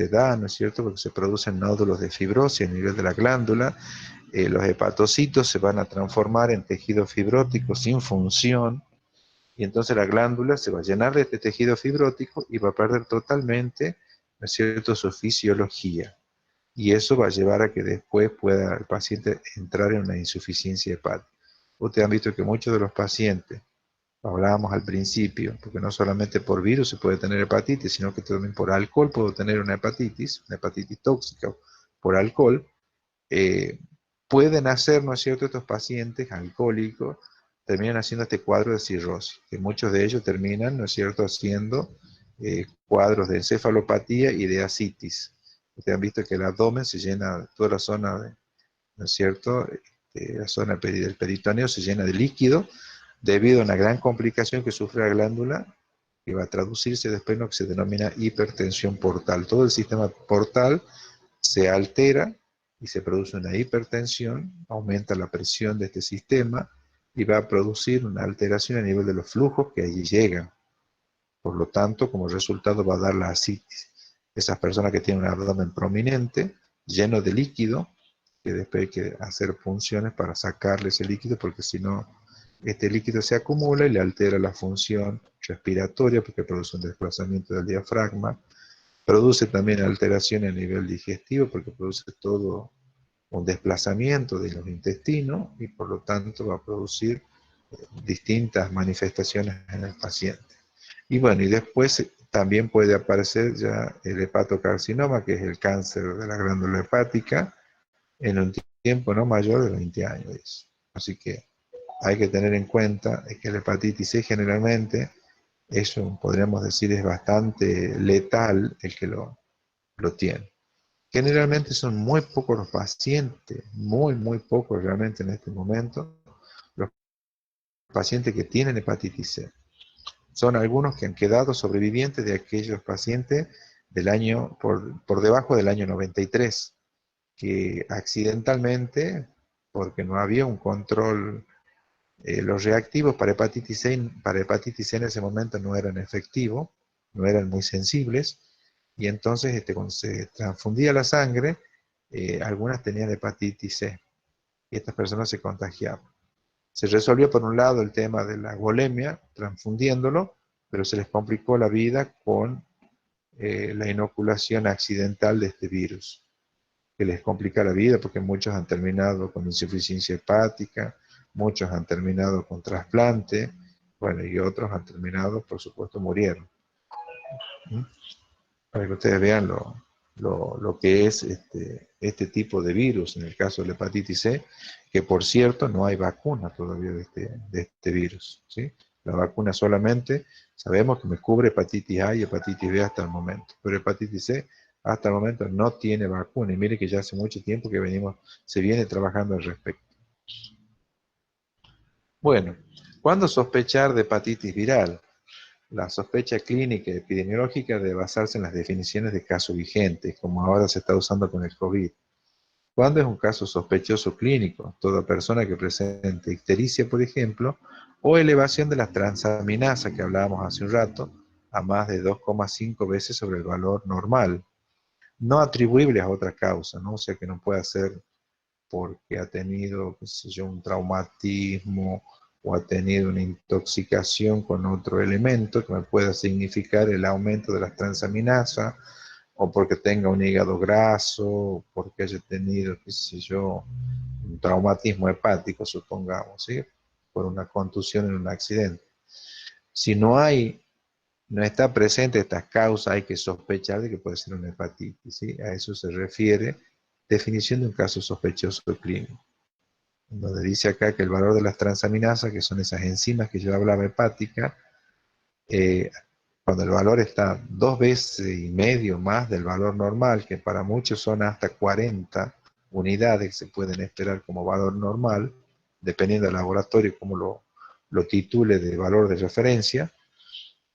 da, ¿no es cierto?, porque se producen nódulos de fibrosis a nivel de la glándula. Los hepatocitos se van a transformar en tejido fibrótico sin función, y entonces la glándula se va a llenar de este tejido fibrótico y va a perder totalmente, ¿no es cierto?, su fisiología. Y eso va a llevar a que después pueda el paciente entrar en una insuficiencia hepática. Ustedes han visto que muchos de los pacientes, hablábamos al principio, porque no solamente por virus se puede tener hepatitis, sino que también por alcohol puedo tener una hepatitis tóxica por alcohol, pueden hacer, ¿no es cierto?, estos pacientes alcohólicos terminan haciendo este cuadro de cirrosis, que muchos de ellos terminan, ¿no es cierto?, haciendo cuadros de encefalopatía y de ascitis. Ustedes han visto que el abdomen se llena, toda la zona, ¿no es cierto?, la zona del peritoneo se llena de líquido debido a una gran complicación que sufre la glándula, que va a traducirse después en lo que se denomina hipertensión portal. Todo el sistema portal se altera y se produce una hipertensión, aumenta la presión de este sistema y va a producir una alteración a nivel de los flujos que allí llegan. Por lo tanto, como resultado va a dar la ascitis. Esas personas que tienen un abdomen prominente, lleno de líquido, que después hay que hacer funciones para sacarle ese líquido, porque si no, este líquido se acumula y le altera la función respiratoria, porque produce un desplazamiento del diafragma, produce también alteraciones a nivel digestivo, porque produce todo un desplazamiento de los intestinos, y por lo tanto va a producir distintas manifestaciones en el paciente. Y bueno, y después también puede aparecer ya el hepatocarcinoma, que es el cáncer de la glándula hepática, en un tiempo no mayor de 20 años. Así que hay que tener en cuenta que la hepatitis C generalmente, eso podríamos decir es bastante letal el que lo tiene. Generalmente son muy pocos los pacientes, muy pocos realmente en este momento, los pacientes que tienen hepatitis C. Son algunos que han quedado sobrevivientes de aquellos pacientes del año, por debajo del año 93, que accidentalmente, porque no había un control, los reactivos para hepatitis C en ese momento no eran efectivos, no eran muy sensibles, y entonces cuando se transfundía la sangre, algunas tenían hepatitis C, y estas personas se contagiaban. Se resolvió por un lado el tema de la golemia, transfundiéndolo, pero se les complicó la vida con la inoculación accidental de este virus, que les complica la vida porque muchos han terminado con insuficiencia hepática, muchos han terminado con trasplante, bueno, y otros han terminado, por supuesto, murieron. ¿Mm? Para que ustedes vean lo que es este tipo de virus, en el caso de la hepatitis C, que por cierto no hay vacuna todavía de este virus, ¿sí? La vacuna solamente, sabemos que me cubre hepatitis A y hepatitis B hasta el momento, pero hepatitis C hasta el momento no tiene vacuna, y mire que ya hace mucho tiempo que se viene trabajando al respecto. Bueno, ¿cuándo sospechar de hepatitis viral? La sospecha clínica y epidemiológica debe basarse en las definiciones de caso vigentes, como ahora se está usando con el COVID. ¿Cuándo es un caso sospechoso clínico? Toda persona que presente ictericia, por ejemplo, o elevación de las transaminasas que hablábamos hace un rato, a más de 2,5 veces sobre el valor normal, no atribuibles a otra causa, ¿no? O sea que no puede ser porque ha tenido, qué sé yo, un traumatismo o ha tenido una intoxicación con otro elemento que me pueda significar el aumento de las transaminasas, o porque tenga un hígado graso, o porque haya tenido, qué sé yo, un traumatismo hepático, supongamos, ¿sí? Por una contusión en un accidente. Si no está presente estas causas, hay que sospechar de que puede ser una hepatitis, ¿sí? A eso se refiere definición de un caso sospechoso clínico, donde dice acá que el valor de las transaminasas, que son esas enzimas que yo hablaba hepática, cuando el valor está 2,5 veces más del valor normal, que para muchos son hasta 40 unidades que se pueden esperar como valor normal, dependiendo del laboratorio cómo lo titule de valor de referencia,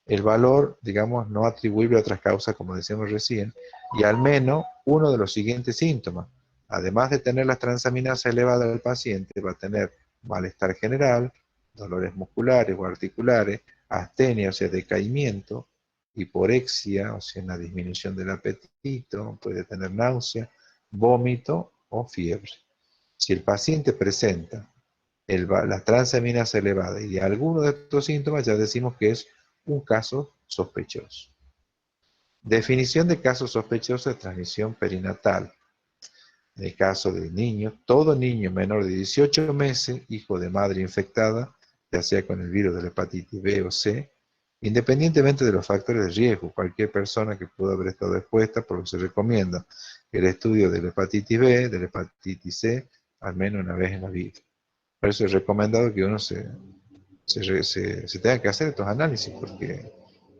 el valor, digamos, no atribuible a otras causas, como decíamos recién, y al menos uno de los siguientes síntomas. Además de tener las transaminasas elevadas del paciente, va a tener malestar general, dolores musculares o articulares, astenia, o sea, decaimiento, hiporexia, o sea, una disminución del apetito, puede tener náusea, vómito o fiebre. Si el paciente presenta las transaminasas elevadas y alguno de estos síntomas, ya decimos que es un caso sospechoso. Definición de caso sospechoso de transmisión perinatal. En el caso de niños, todo niño menor de 18 meses, hijo de madre infectada, ya sea con el virus de la hepatitis B o C, independientemente de los factores de riesgo, cualquier persona que pudo haber estado expuesta, por lo que se recomienda el estudio de la hepatitis B, de la hepatitis C, al menos una vez en la vida. Por eso es recomendado que uno se se tengan que hacer estos análisis, porque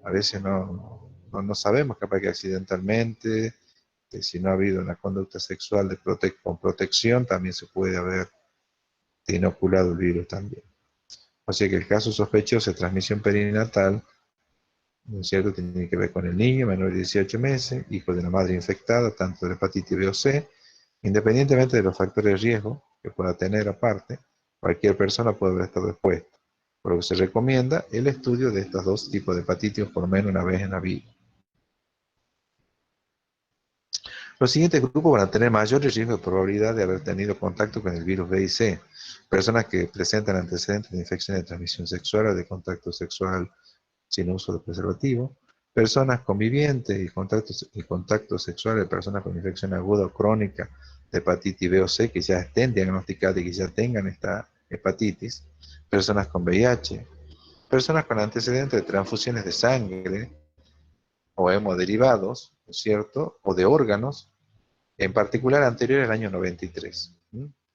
a veces no sabemos, capaz que accidentalmente, que si no ha habido una conducta sexual con protección, también se puede haber inoculado el virus también. O sea que el caso sospechoso de transmisión perinatal, ¿no es cierto?, tiene que ver con el niño menor de 18 meses, hijo de una madre infectada, tanto de hepatitis B o C, independientemente de los factores de riesgo que pueda tener aparte, cualquier persona puede haber estado expuesta. Por lo que se recomienda el estudio de estos dos tipos de hepatitis por lo menos una vez en la vida. Los siguientes grupos van a tener mayores riesgos de probabilidad de haber tenido contacto con el virus B y C. Personas que presentan antecedentes de infección de transmisión sexual o de contacto sexual sin uso de preservativo. Personas convivientes y contacto sexual de personas con infección aguda o crónica de hepatitis B o C que ya estén diagnosticadas y que ya tengan esta hepatitis. Personas con VIH. Personas con antecedentes de transfusiones de sangre o hemoderivados, ¿no es cierto? O de órganos, en particular anterior al año 93,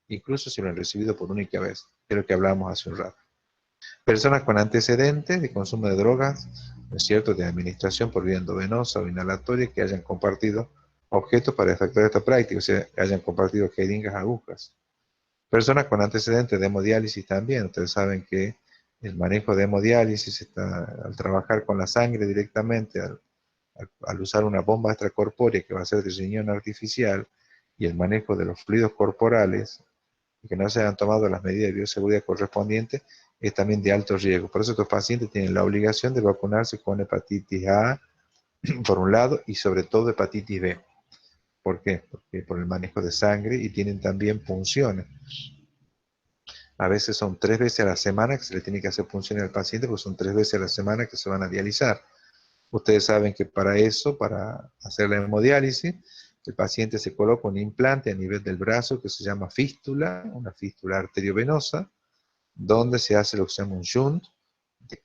incluso si lo han recibido por única vez, de lo que hablamos hace un rato. Personas con antecedentes de consumo de drogas, ¿no es cierto?, de administración por vía endovenosa o inhalatoria, que hayan compartido objetos para efectuar esta práctica, o sea, que hayan compartido jeringas, agujas. Personas con antecedentes de hemodiálisis también, ustedes saben que el manejo de hemodiálisis está, al trabajar con la sangre directamente, al usar una bomba extracorpórea que va a ser de riñón artificial, y el manejo de los fluidos corporales, y que no se hayan tomado las medidas de bioseguridad correspondientes, es también de alto riesgo. Por eso estos pacientes tienen la obligación de vacunarse con hepatitis A, por un lado, y sobre todo hepatitis B. ¿Por qué? Porque por el manejo de sangre y tienen también punciones. A veces son 3 veces a la semana que se le tiene que hacer punciones al paciente, porque son 3 veces a la semana que se van a dializar. Ustedes saben que para eso, para hacer la hemodiálisis, el paciente se coloca un implante a nivel del brazo que se llama fístula, una fístula arteriovenosa, donde se hace lo que se llama un shunt,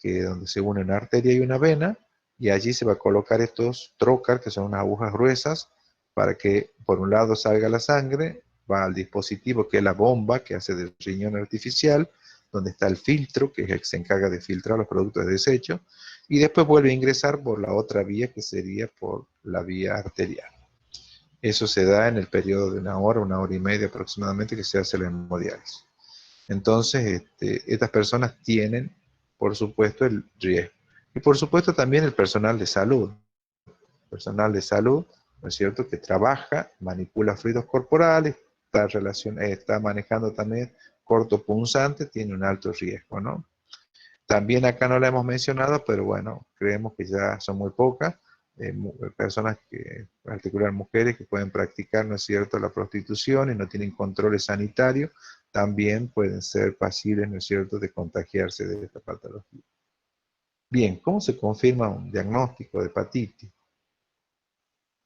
donde se une una arteria y una vena, y allí se va a colocar estos trocar, que son unas agujas gruesas, para que por un lado salga la sangre, va al dispositivo que es la bomba que hace del riñón artificial, donde está el filtro, que es el que se encarga de filtrar los productos de desecho, y después vuelve a ingresar por la otra vía, que sería por la vía arterial. Eso se da en el periodo de una hora y media aproximadamente que se hace la hemodiálisis. Entonces, estas personas tienen, por supuesto, el riesgo. Y por supuesto también el personal de salud. Personal de salud, ¿no es cierto?, que trabaja, manipula fluidos corporales, está manejando también cortopunzante, tiene un alto riesgo, ¿no? También acá no la hemos mencionado, pero bueno, creemos que ya son muy pocas, personas en particular mujeres, que pueden practicar, ¿no es cierto?, la prostitución y no tienen controles sanitarios, también pueden ser pasibles, ¿no es cierto?, de contagiarse de esta patología. Bien, ¿cómo se confirma un diagnóstico de hepatitis?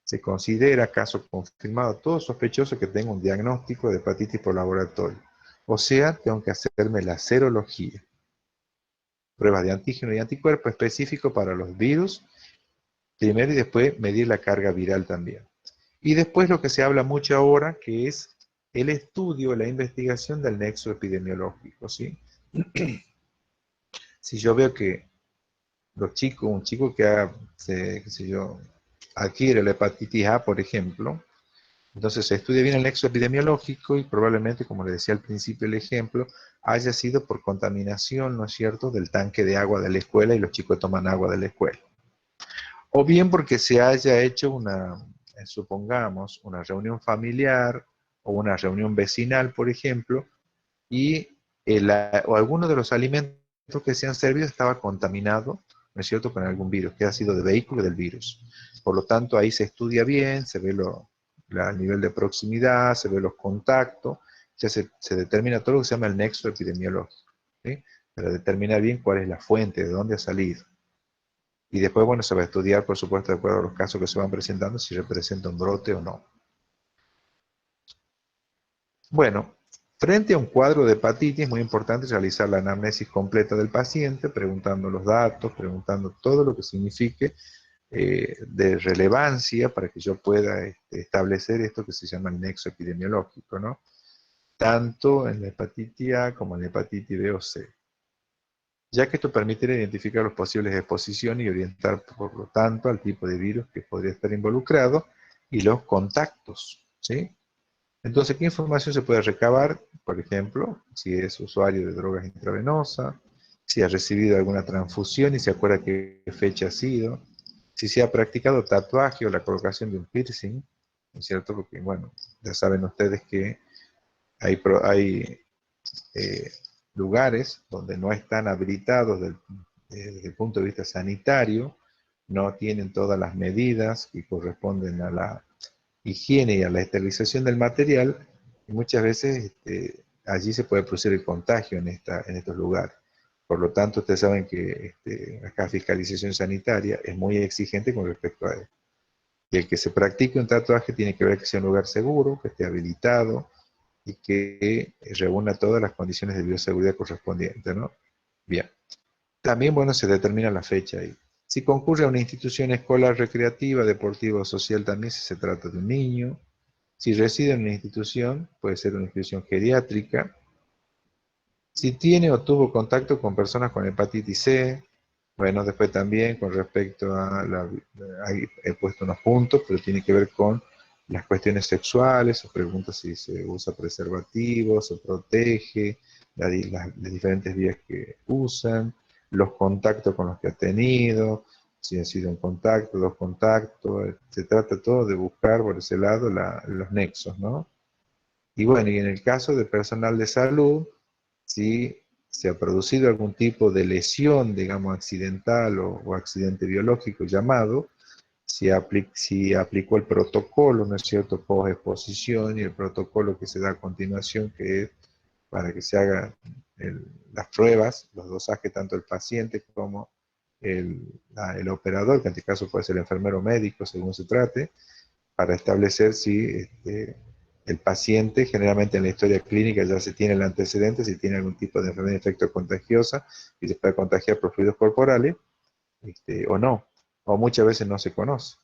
Se considera caso confirmado todo sospechoso que tenga un diagnóstico de hepatitis por laboratorio. O sea, tengo que hacerme la serología. Pruebas de antígeno y anticuerpo específico para los virus, primero, y después medir la carga viral también. Y después lo que se habla mucho ahora, que es el estudio, la investigación del nexo epidemiológico, ¿sí? Si yo veo que un chico que adquiere la hepatitis A, por ejemplo, entonces se estudia bien el nexo epidemiológico y probablemente, como le decía al principio el ejemplo, haya sido por contaminación, ¿no es cierto?, del tanque de agua de la escuela y los chicos toman agua de la escuela. O bien porque se haya hecho supongamos, una reunión familiar o una reunión vecinal, por ejemplo, y o alguno de los alimentos que se han servido estaba contaminado, ¿no es cierto?, con algún virus, que ha sido de vehículo del virus. Por lo tanto, ahí se estudia bien, se ve el nivel de proximidad, se ve los contactos, ya se determina todo lo que se llama el nexo epidemiológico, ¿sí?, para determinar bien cuál es la fuente, de dónde ha salido. Y después, bueno, se va a estudiar, por supuesto, de acuerdo a los casos que se van presentando, si representa un brote o no. Bueno, frente a un cuadro de hepatitis, es muy importante realizar la anamnesis completa del paciente, preguntando los datos, preguntando todo lo que signifique de relevancia para que yo pueda establecer esto que se llama el nexo epidemiológico, ¿no? Tanto en la hepatitis A como en la hepatitis B o C. ya que esto permite identificar los posibles exposiciones y orientar, por lo tanto, al tipo de virus que podría estar involucrado y los contactos, ¿sí? Entonces, ¿qué información se puede recabar? Por ejemplo, si es usuario de drogas intravenosas, si ha recibido alguna transfusión y se acuerda qué fecha ha sido, si se ha practicado tatuaje o la colocación de un piercing, ¿no es cierto? Porque, bueno, ya saben ustedes que hay eh, lugares donde no están habilitados desde el punto de vista sanitario, no tienen todas las medidas que corresponden a la higiene y a la esterilización del material, y muchas veces allí se puede producir el contagio en estos lugares. Por lo tanto, ustedes saben que acá fiscalización sanitaria es muy exigente con respecto a él. Y el que se practique un tatuaje tiene que ver que sea un lugar seguro, que esté habilitado y que reúna todas las condiciones de bioseguridad correspondientes, ¿no? Bien. También, bueno, se determina la fecha ahí. Si concurre a una institución escolar recreativa, deportiva o social también, si se trata de un niño. Si reside en una institución, puede ser una institución geriátrica. Si tiene o tuvo contacto con personas con hepatitis C, bueno, después también con respecto a ahí he puesto unos puntos, pero tiene que ver con las cuestiones sexuales, o preguntas si se usa preservativo, se protege, las diferentes vías que usan, los contactos con los que ha tenido, si ha sido un contacto, dos contactos, se trata todo de buscar por ese lado los nexos, ¿no? Y bueno, y en el caso de personal de salud, si se ha producido algún tipo de lesión, digamos, accidental o accidente biológico llamado, si aplicó el protocolo, ¿no es cierto?, post-exposición y el protocolo que se da a continuación, que es para que se hagan las pruebas, los dosajes, tanto el paciente como el operador, que en este caso puede ser el enfermero médico, según se trate, para establecer si el paciente, generalmente en la historia clínica ya se tiene el antecedente, si tiene algún tipo de enfermedad infectocontagiosa y se puede contagiar por fluidos corporales, o no, o muchas veces no se conoce.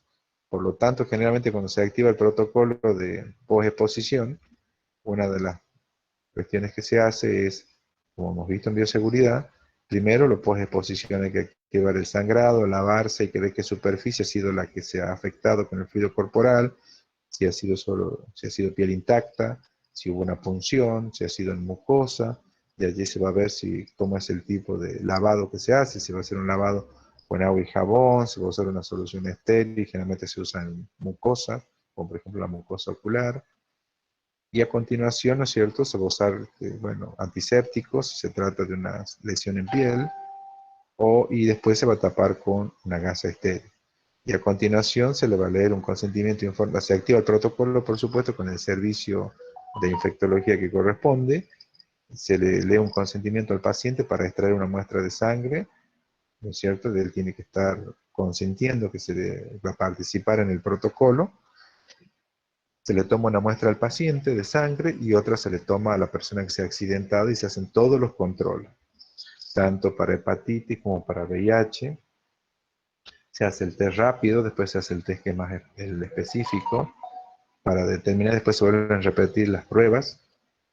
Por lo tanto, generalmente cuando se activa el protocolo de post-exposición, una de las cuestiones que se hace es, como hemos visto en bioseguridad, primero lo post-exposición hay que activar el sangrado, lavarse, hay que ver qué superficie ha sido la que se ha afectado con el fluido corporal, si ha sido si ha sido piel intacta, si hubo una punción, si ha sido en mucosa, de allí se va a ver cómo es el tipo de lavado que se hace, si va a ser un lavado con agua y jabón, si va a usar una solución estéril, generalmente se usa en mucosa, como por ejemplo la mucosa ocular, y a continuación, ¿no es cierto?, se va a usar, bueno, antisépticos, si se trata de una lesión en piel, y después se va a tapar con una gasa estéril. Y a continuación se le va a leer un consentimiento informado. Se activa el protocolo, por supuesto, con el servicio de infectología que corresponde. Se le lee un consentimiento al paciente para extraer una muestra de sangre, ¿no es cierto? Él tiene que estar consintiendo que va a participar en el protocolo. Se le toma una muestra al paciente de sangre y otra se le toma a la persona que se ha accidentado y se hacen todos los controles, tanto para hepatitis como para VIH. Se hace el test rápido, después se hace el test que es más el específico, para determinar, después se vuelven a repetir las pruebas,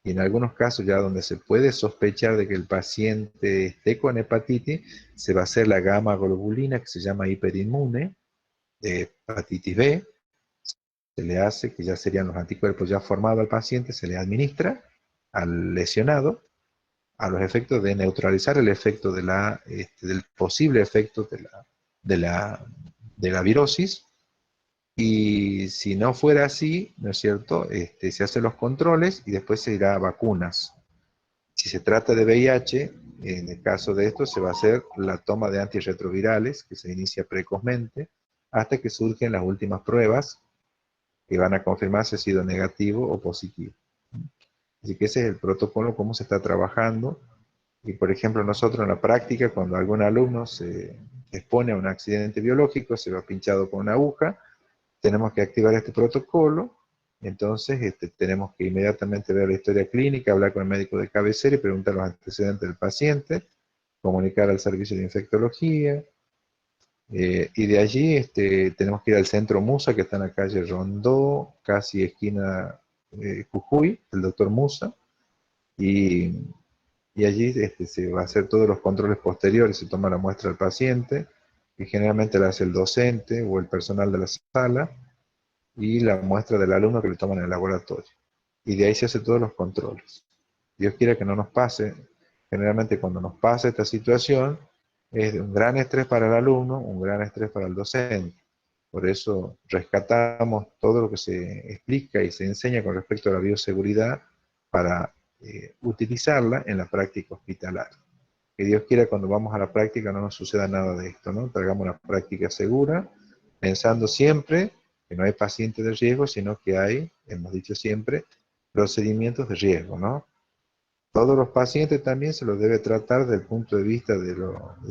y en algunos casos ya donde se puede sospechar de que el paciente esté con hepatitis, se va a hacer la gamma globulina, que se llama hiperinmune, de hepatitis B, se le hace, que ya serían los anticuerpos ya formados al paciente, se le administra al lesionado, a los efectos de neutralizar el efecto del posible efecto de la virosis, y si no fuera así, ¿no es cierto?, se hacen los controles y después se irá a vacunas. Si se trata de VIH, en el caso de esto se va a hacer la toma de antirretrovirales, que se inicia precozmente, hasta que surgen las últimas pruebas que van a confirmar si ha sido negativo o positivo. Así que ese es el protocolo, cómo se está trabajando. Y por ejemplo, nosotros en la práctica, cuando algún alumno se expone a un accidente biológico, se va pinchado con una aguja, tenemos que activar este protocolo. Entonces tenemos que inmediatamente ver la historia clínica, hablar con el médico de cabecera y preguntar los antecedentes del paciente, comunicar al servicio de infectología, y de allí tenemos que ir al centro Musa, que está en la calle Rondó, casi esquina Jujuy, el doctor Musa, y y allí se va a hacer todos los controles posteriores, se toma la muestra del paciente, que generalmente la hace el docente o el personal de la sala, y la muestra del alumno que le toman en el laboratorio. Y de ahí se hacen todos los controles. Dios quiera que no nos pase. Generalmente cuando nos pasa esta situación, es un gran estrés para el alumno, un gran estrés para el docente. Por eso rescatamos todo lo que se explica y se enseña con respecto a la bioseguridad para utilizarla en la práctica hospitalaria. Que Dios quiera cuando vamos a la práctica no nos suceda nada de esto, ¿no? Tragamos una práctica segura, pensando siempre que no hay pacientes de riesgo, sino que hay, hemos dicho siempre, procedimientos de riesgo, ¿no? Todos los pacientes también se los debe tratar desde el punto de vista de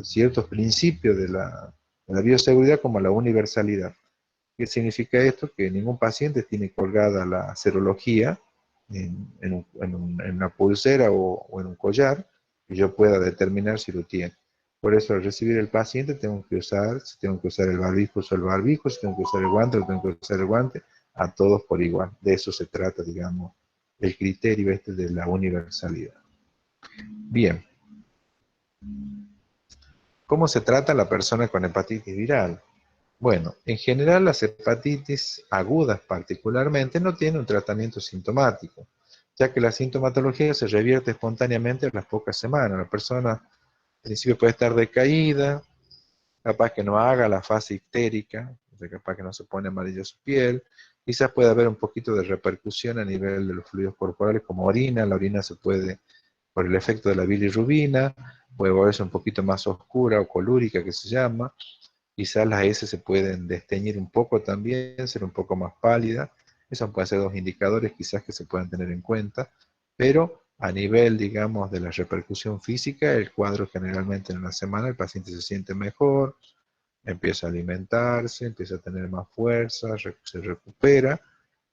ciertos principios de la bioseguridad como la universalidad. ¿Qué significa esto? Que ningún paciente tiene colgada la serología en una pulsera o en un collar que yo pueda determinar si lo tiene. Por eso al recibir el paciente tengo que usar, si tengo que usar el barbijo, uso el barbijo, si tengo que usar el guante, tengo que usar el guante, a todos por igual. De eso se trata, digamos, el criterio de la universalidad. Bien. ¿Cómo se trata a la persona con hepatitis viral? Bueno, en general las hepatitis agudas particularmente no tienen un tratamiento sintomático, ya que la sintomatología se revierte espontáneamente a las pocas semanas. La persona al principio puede estar decaída, capaz que no haga la fase ictérica, o sea, capaz que no se pone amarillo su piel, quizás puede haber un poquito de repercusión a nivel de los fluidos corporales como orina, la orina se puede, por el efecto de la bilirrubina, puede volverse un poquito más oscura o colúrica que se llama, quizás las heces se pueden desteñir un poco también, ser un poco más pálida. Esos pueden ser dos indicadores quizás que se puedan tener en cuenta, pero a nivel, digamos, de la repercusión física, el cuadro generalmente en una semana el paciente se siente mejor, empieza a alimentarse, empieza a tener más fuerza, se recupera.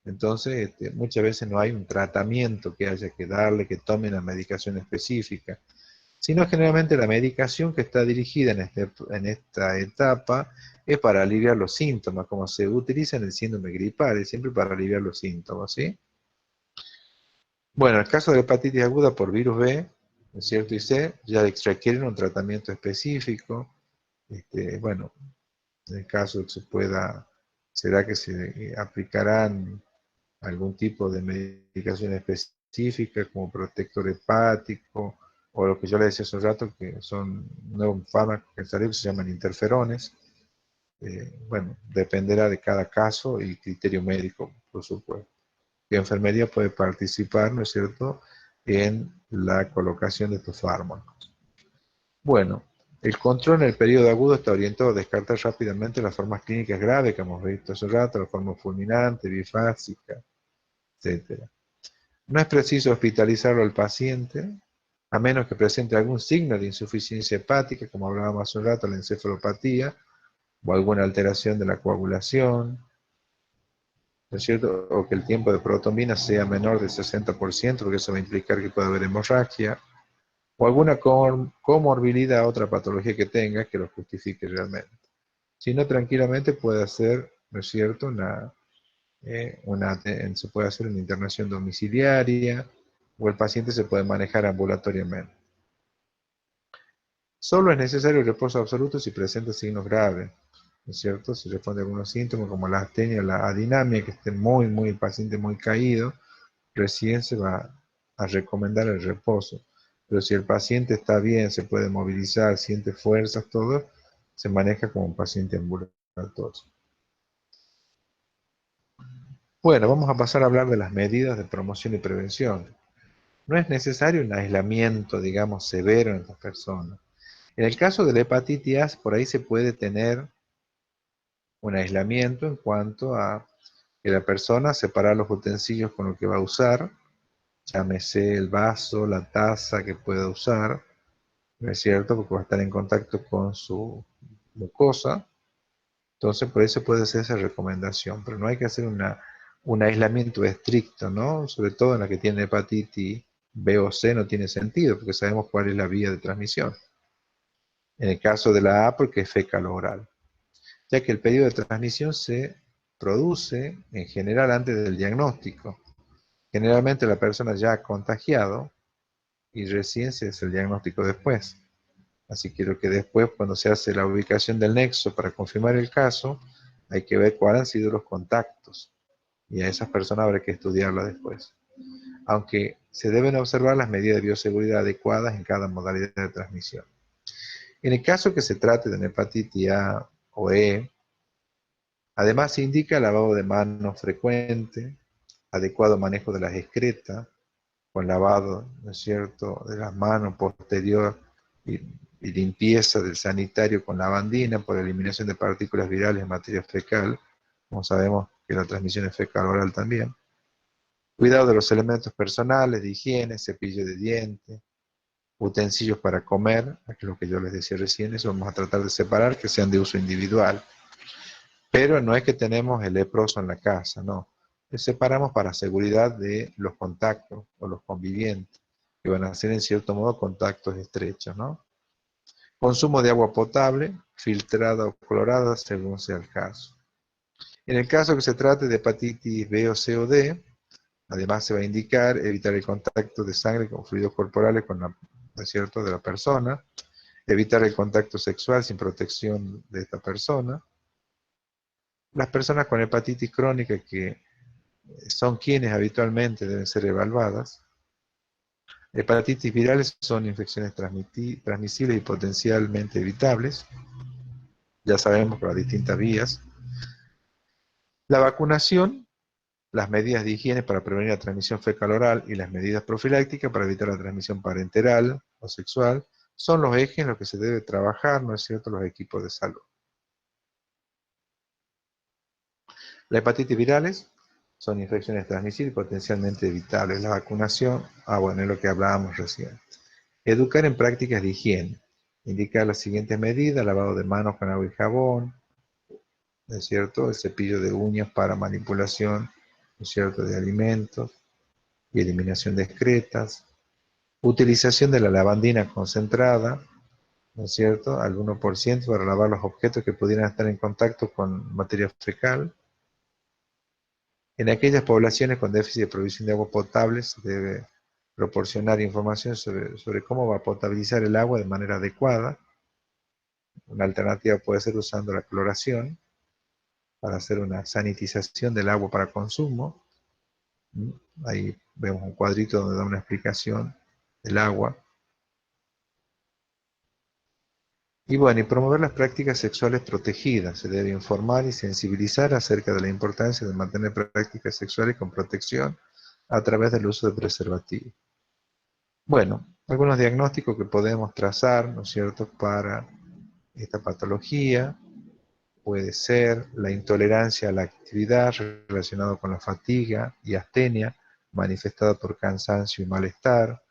Entonces, muchas veces no hay un tratamiento que haya que darle, que tome una medicación específica, sino generalmente la medicación que está dirigida en esta etapa es para aliviar los síntomas, como se utiliza en el síndrome gripal, es siempre para aliviar los síntomas, ¿sí? Bueno, en el caso de la hepatitis aguda por virus B, ¿no es cierto? Y C, ya requieren un tratamiento específico. Bueno, en el caso que se pueda, será que se aplicarán algún tipo de medicación específica como protector hepático, o lo que yo le decía hace un rato, que son nuevos fármacos que salieron que se llaman interferones. Bueno, dependerá de cada caso y criterio médico, por supuesto. La enfermería puede participar, ¿no es cierto?, en la colocación de estos fármacos. Bueno, el control en el periodo agudo está orientado a descartar rápidamente las formas clínicas graves que hemos visto hace rato, la forma fulminante, bifásica, etc. No es preciso hospitalizarlo al paciente, a menos que presente algún signo de insuficiencia hepática, como hablábamos hace un rato, la encefalopatía, o alguna alteración de la coagulación, ¿no es cierto? O que el tiempo de protombina sea menor del 60%, porque eso va a implicar que pueda haber hemorragia, o alguna comorbilidad, otra patología que tenga que lo justifique realmente. Si no, tranquilamente puede hacer, ¿no es cierto?, se puede hacer una internación domiciliaria, o el paciente se puede manejar ambulatoriamente. Solo es necesario el reposo absoluto si presenta signos graves, ¿no es cierto? Si responde a algunos síntomas como la astenia, la adinamia, que esté el paciente muy caído, recién se va a recomendar el reposo. Pero si el paciente está bien, se puede movilizar, siente fuerzas, todo, se maneja como un paciente ambulatorio. Bueno, vamos a pasar a hablar de las medidas de promoción y prevención. No es necesario un aislamiento, digamos, severo en estas personas. En el caso de la hepatitis A, por ahí se puede tener un aislamiento en cuanto a que la persona separa los utensilios con los que va a usar, llámese el vaso, la taza que pueda usar, ¿no es cierto? Porque va a estar en contacto con su mucosa. Entonces, por eso puede ser esa recomendación, pero no hay que hacer un aislamiento estricto, ¿no? Sobre todo en la que tiene hepatitis B o C no tiene sentido, porque sabemos cuál es la vía de transmisión. En el caso de la A, porque es fecal-oral, ya que el periodo de transmisión se produce en general antes del diagnóstico. Generalmente la persona ya ha contagiado, y recién se hace el diagnóstico después. Así que lo que después, cuando se hace la ubicación del nexo para confirmar el caso, hay que ver cuáles han sido los contactos. Y a esas personas habrá que estudiarlas después. Aunque se deben observar las medidas de bioseguridad adecuadas en cada modalidad de transmisión. En el caso que se trate de una hepatitis A o E, además se indica lavado de manos frecuente, adecuado manejo de las excretas, con lavado, ¿no es cierto?, de las manos posterior y limpieza del sanitario con lavandina por eliminación de partículas virales en materia fecal, como sabemos que la transmisión es fecal oral también. Cuidado de los elementos personales, de higiene, cepillo de dientes, utensilios para comer, que es lo que yo les decía recién, eso vamos a tratar de separar, que sean de uso individual. Pero no es que tenemos el leproso en la casa, no. Lo separamos para seguridad de los contactos o los convivientes, que van a ser en cierto modo contactos estrechos, ¿no? Consumo de agua potable, filtrada o clorada, según sea el caso. En el caso que se trate de hepatitis B o C o D, además se va a indicar evitar el contacto de sangre con fluidos corporales con la, ¿no es cierto?, de la persona, evitar el contacto sexual sin protección de esta persona. Las personas con hepatitis crónica, que son quienes habitualmente deben ser evaluadas. Hepatitis virales son infecciones transmisibles y potencialmente evitables. Ya sabemos por las distintas vías. La vacunación, las medidas de higiene para prevenir la transmisión fecal-oral y las medidas profilácticas para evitar la transmisión parenteral o sexual son los ejes en los que se debe trabajar, ¿no es cierto?, los equipos de salud. La hepatitis virales son infecciones transmisibles y potencialmente evitables. La vacunación, bueno, es lo que hablábamos recién. Educar en prácticas de higiene. Indicar las siguientes medidas: lavado de manos con agua y jabón, ¿no es cierto?, el cepillo de uñas para manipulación, ¿no es cierto?, de alimentos y eliminación de excretas. Utilización de la lavandina concentrada, ¿no es cierto?, al 1% para lavar los objetos que pudieran estar en contacto con materia fecal. En aquellas poblaciones con déficit de provisión de agua potable se debe proporcionar información sobre cómo va a potabilizar el agua de manera adecuada. Una alternativa puede ser usando la cloración para hacer una sanitización del agua para consumo. Ahí vemos un cuadrito donde da una explicación del agua. Y bueno, y promover las prácticas sexuales protegidas. Se debe informar y sensibilizar acerca de la importancia de mantener prácticas sexuales con protección a través del uso de preservativos. Bueno, algunos diagnósticos que podemos trazar, ¿no es cierto?, para esta patología. Puede ser la intolerancia a la actividad relacionada con la fatiga y astenia, manifestada por cansancio y malestar.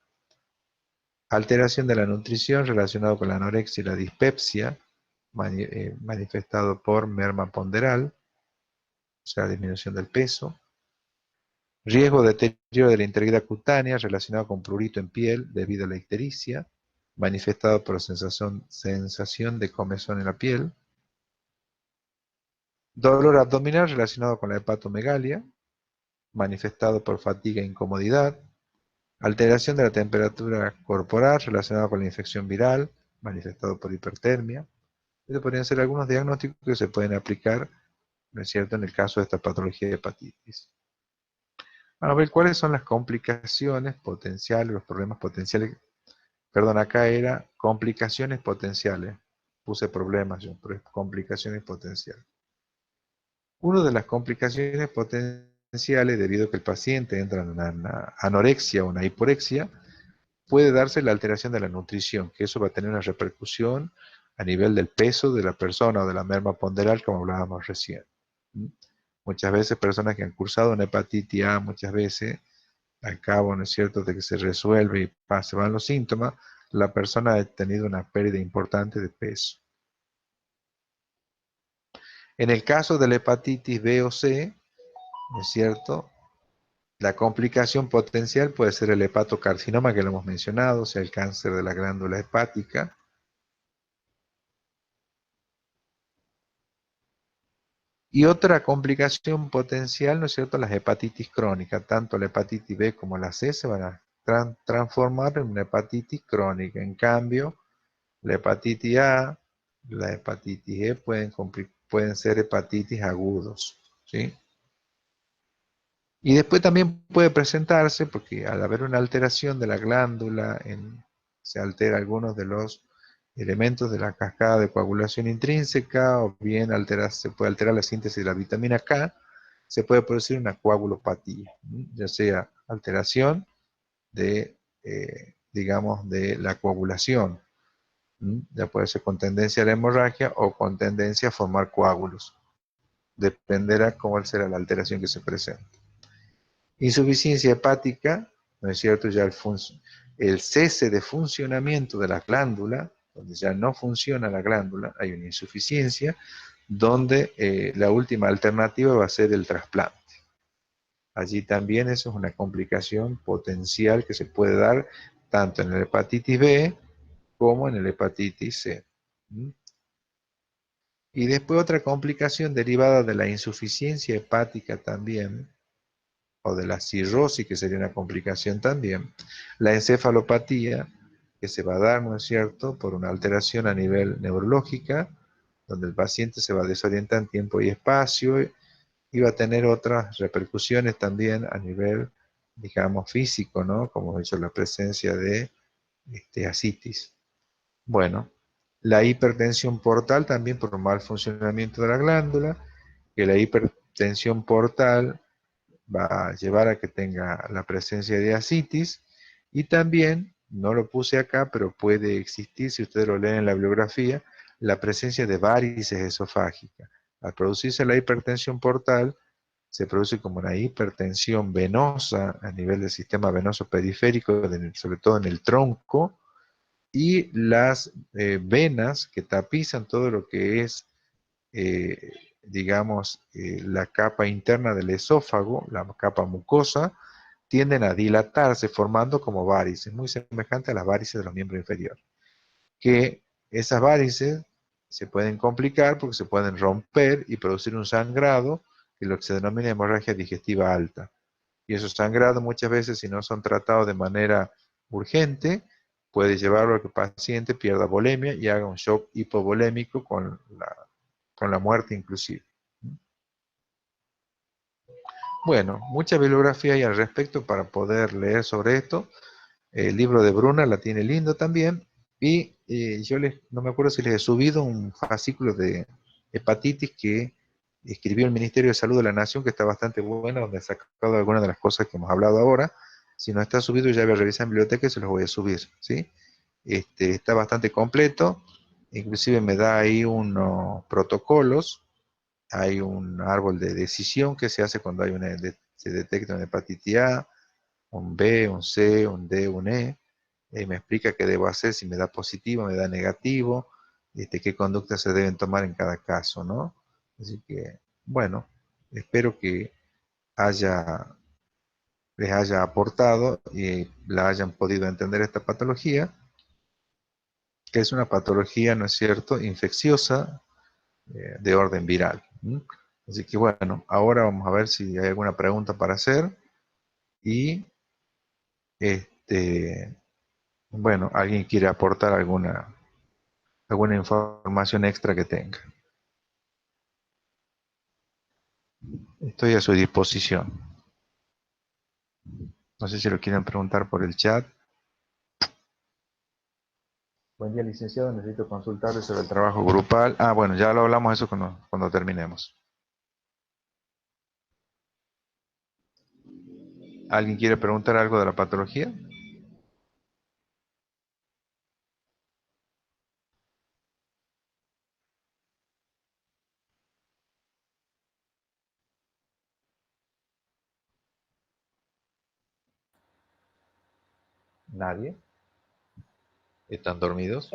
Alteración de la nutrición relacionada con la anorexia y la dispepsia, manifestado por merma ponderal, o sea, disminución del peso. Riesgo de deterioro de la integridad cutánea relacionado con prurito en piel debido a la ictericia, manifestado por sensación de comezón en la piel. Dolor abdominal relacionado con la hepatomegalia, manifestado por fatiga e incomodidad. Alteración de la temperatura corporal relacionada con la infección viral, manifestado por hipertermia. Estos podrían ser algunos diagnósticos que se pueden aplicar, ¿no es cierto?, en el caso de esta patología de hepatitis. Vamos a ver cuáles son las complicaciones potenciales, los problemas potenciales. Perdón, acá era complicaciones potenciales. Puse problemas yo, pero es complicaciones potenciales. Una de las complicaciones potenciales, debido a que el paciente entra en una anorexia o una hiporexia, puede darse la alteración de la nutrición, que eso va a tener una repercusión a nivel del peso de la persona o de la merma ponderal, como hablábamos recién. Muchas veces personas que han cursado una hepatitis A, muchas veces, al cabo, ¿no es cierto?, de que se resuelve y se van los síntomas, la persona ha tenido una pérdida importante de peso. En el caso de la hepatitis B o C, ¿no es cierto?, la complicación potencial puede ser el hepatocarcinoma, que lo hemos mencionado, o sea, el cáncer de la glándula hepática. Y otra complicación potencial, ¿no es cierto?, las hepatitis crónicas. Tanto la hepatitis B como la C se van a transformar en una hepatitis crónica. En cambio, la hepatitis A, la hepatitis E pueden ser hepatitis agudos, ¿sí? Y después también puede presentarse, porque al haber una alteración de la glándula, se altera algunos de los elementos de la cascada de coagulación intrínseca, o bien se puede alterar la síntesis de la vitamina K, se puede producir una coagulopatía, ya sea alteración de, digamos, de la coagulación. Ya puede ser con tendencia a la hemorragia o con tendencia a formar coágulos. Dependerá cómo será la alteración que se presente. Insuficiencia hepática, ¿no es cierto? Ya el cese de funcionamiento de la glándula, donde ya no funciona la glándula, hay una insuficiencia, donde la última alternativa va a ser el trasplante. Allí también eso es una complicación potencial que se puede dar tanto en la hepatitis B como en la hepatitis C. Y después otra complicación derivada de la insuficiencia hepática también, o de la cirrosis, que sería una complicación también, la encefalopatía, que se va a dar, ¿no es cierto?, por una alteración a nivel neurológica, donde el paciente se va a desorientar en tiempo y espacio, y va a tener otras repercusiones también a nivel, digamos, físico, ¿no?, como he dicho, la presencia de ascitis. Bueno, la hipertensión portal también por un mal funcionamiento de la glándula, que la hipertensión portal va a llevar a que tenga la presencia de ascitis, y también, no lo puse acá, pero puede existir, si ustedes lo leen en la bibliografía, la presencia de varices esofágicas. Al producirse la hipertensión portal, se produce como una hipertensión venosa a nivel del sistema venoso periférico, sobre todo en el tronco, y las venas que tapizan todo lo que es, digamos, la capa interna del esófago, la capa mucosa, tienden a dilatarse formando como varices, muy semejante a las varices de los miembros inferiores. Que esas varices se pueden complicar porque se pueden romper y producir un sangrado, que es lo que se denomina hemorragia digestiva alta. Y esos sangrados muchas veces, si no son tratados de manera urgente, puede llevarlo a que el paciente pierda volemia y haga un shock hipovolémico con la muerte inclusive. Bueno, mucha bibliografía hay al respecto para poder leer sobre esto. El libro de Bruna la tiene lindo también. Y no me acuerdo si les he subido un fascículo de hepatitis que escribió el Ministerio de Salud de la Nación, que está bastante bueno, donde he sacado algunas de las cosas que hemos hablado ahora. Si no está subido, ya voy a revisar en biblioteca y se los voy a subir, ¿sí? Está bastante completo, inclusive me da ahí unos protocolos. Hay un árbol de decisión que se hace cuando se detecta una hepatitis A, un B, un C, un D, un E. Me explica qué debo hacer, si me da positivo, me da negativo, qué conductas se deben tomar en cada caso, ¿no? Así que, bueno, espero que les haya aportado y la hayan podido entender esta patología, que es una patología, ¿no es cierto?, infecciosa, de orden viral. Así que bueno, ahora vamos a ver si hay alguna pregunta para hacer y bueno, alguien quiere aportar alguna información extra que tenga. Estoy a su disposición. No sé si lo quieren preguntar por el chat. Buen día, licenciado. Necesito consultarle sobre el trabajo grupal. Ah, bueno, ya lo hablamos eso cuando terminemos. ¿Alguien quiere preguntar algo de la patología? ¿Nadie? ¿Están dormidos?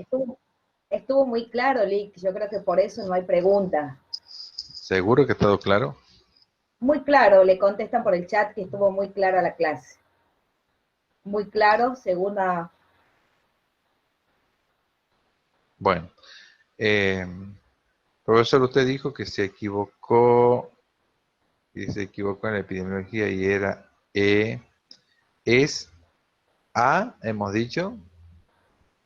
Estuvo muy claro, Lick. Yo creo que por eso no hay pregunta. ¿Seguro que ha estado claro? Muy claro, le contestan por el chat que estuvo muy clara la clase. Muy claro, según la... Bueno. Profesor, usted dijo que se equivocó en la epidemiología y era es A, hemos dicho,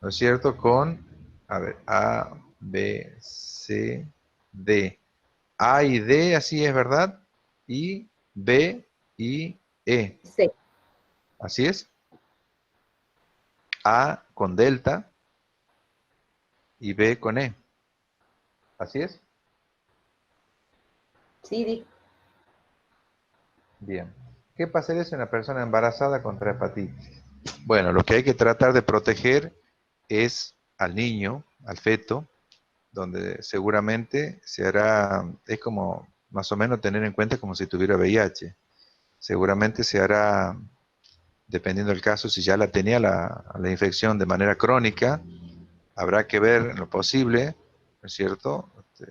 ¿no es cierto? Con, a ver, A, B, C, D. A y D, así es, ¿verdad? Y B y E. C. Así es. A con delta y B con E. Así es. Sí, Dick. Bien. ¿Qué pasaría si una persona embarazada contra hepatitis? Bueno, lo que hay que tratar de proteger es al niño, al feto, donde seguramente se hará, es como más o menos tener en cuenta como si tuviera VIH. Seguramente se hará, dependiendo del caso, si ya la tenía la infección de manera crónica, habrá que ver en lo posible, ¿no es cierto?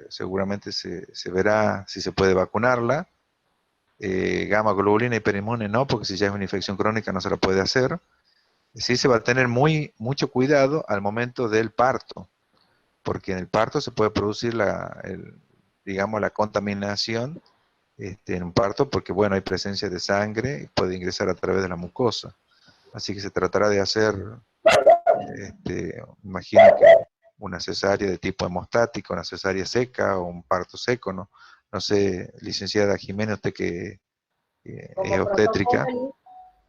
Seguramente se verá si se puede vacunarla. Gamma globulina hiperinmune no, porque si ya es una infección crónica no se la puede hacer. Sí se va a tener mucho cuidado al momento del parto, porque en el parto se puede producir digamos, la contaminación en un parto, porque bueno, hay presencia de sangre y puede ingresar a través de la mucosa. Así que se tratará de hacer, imagino que una cesárea de tipo hemostático, una cesárea seca o un parto seco, ¿no? No sé, licenciada Jiménez, usted que es Como obstétrica. protocolo,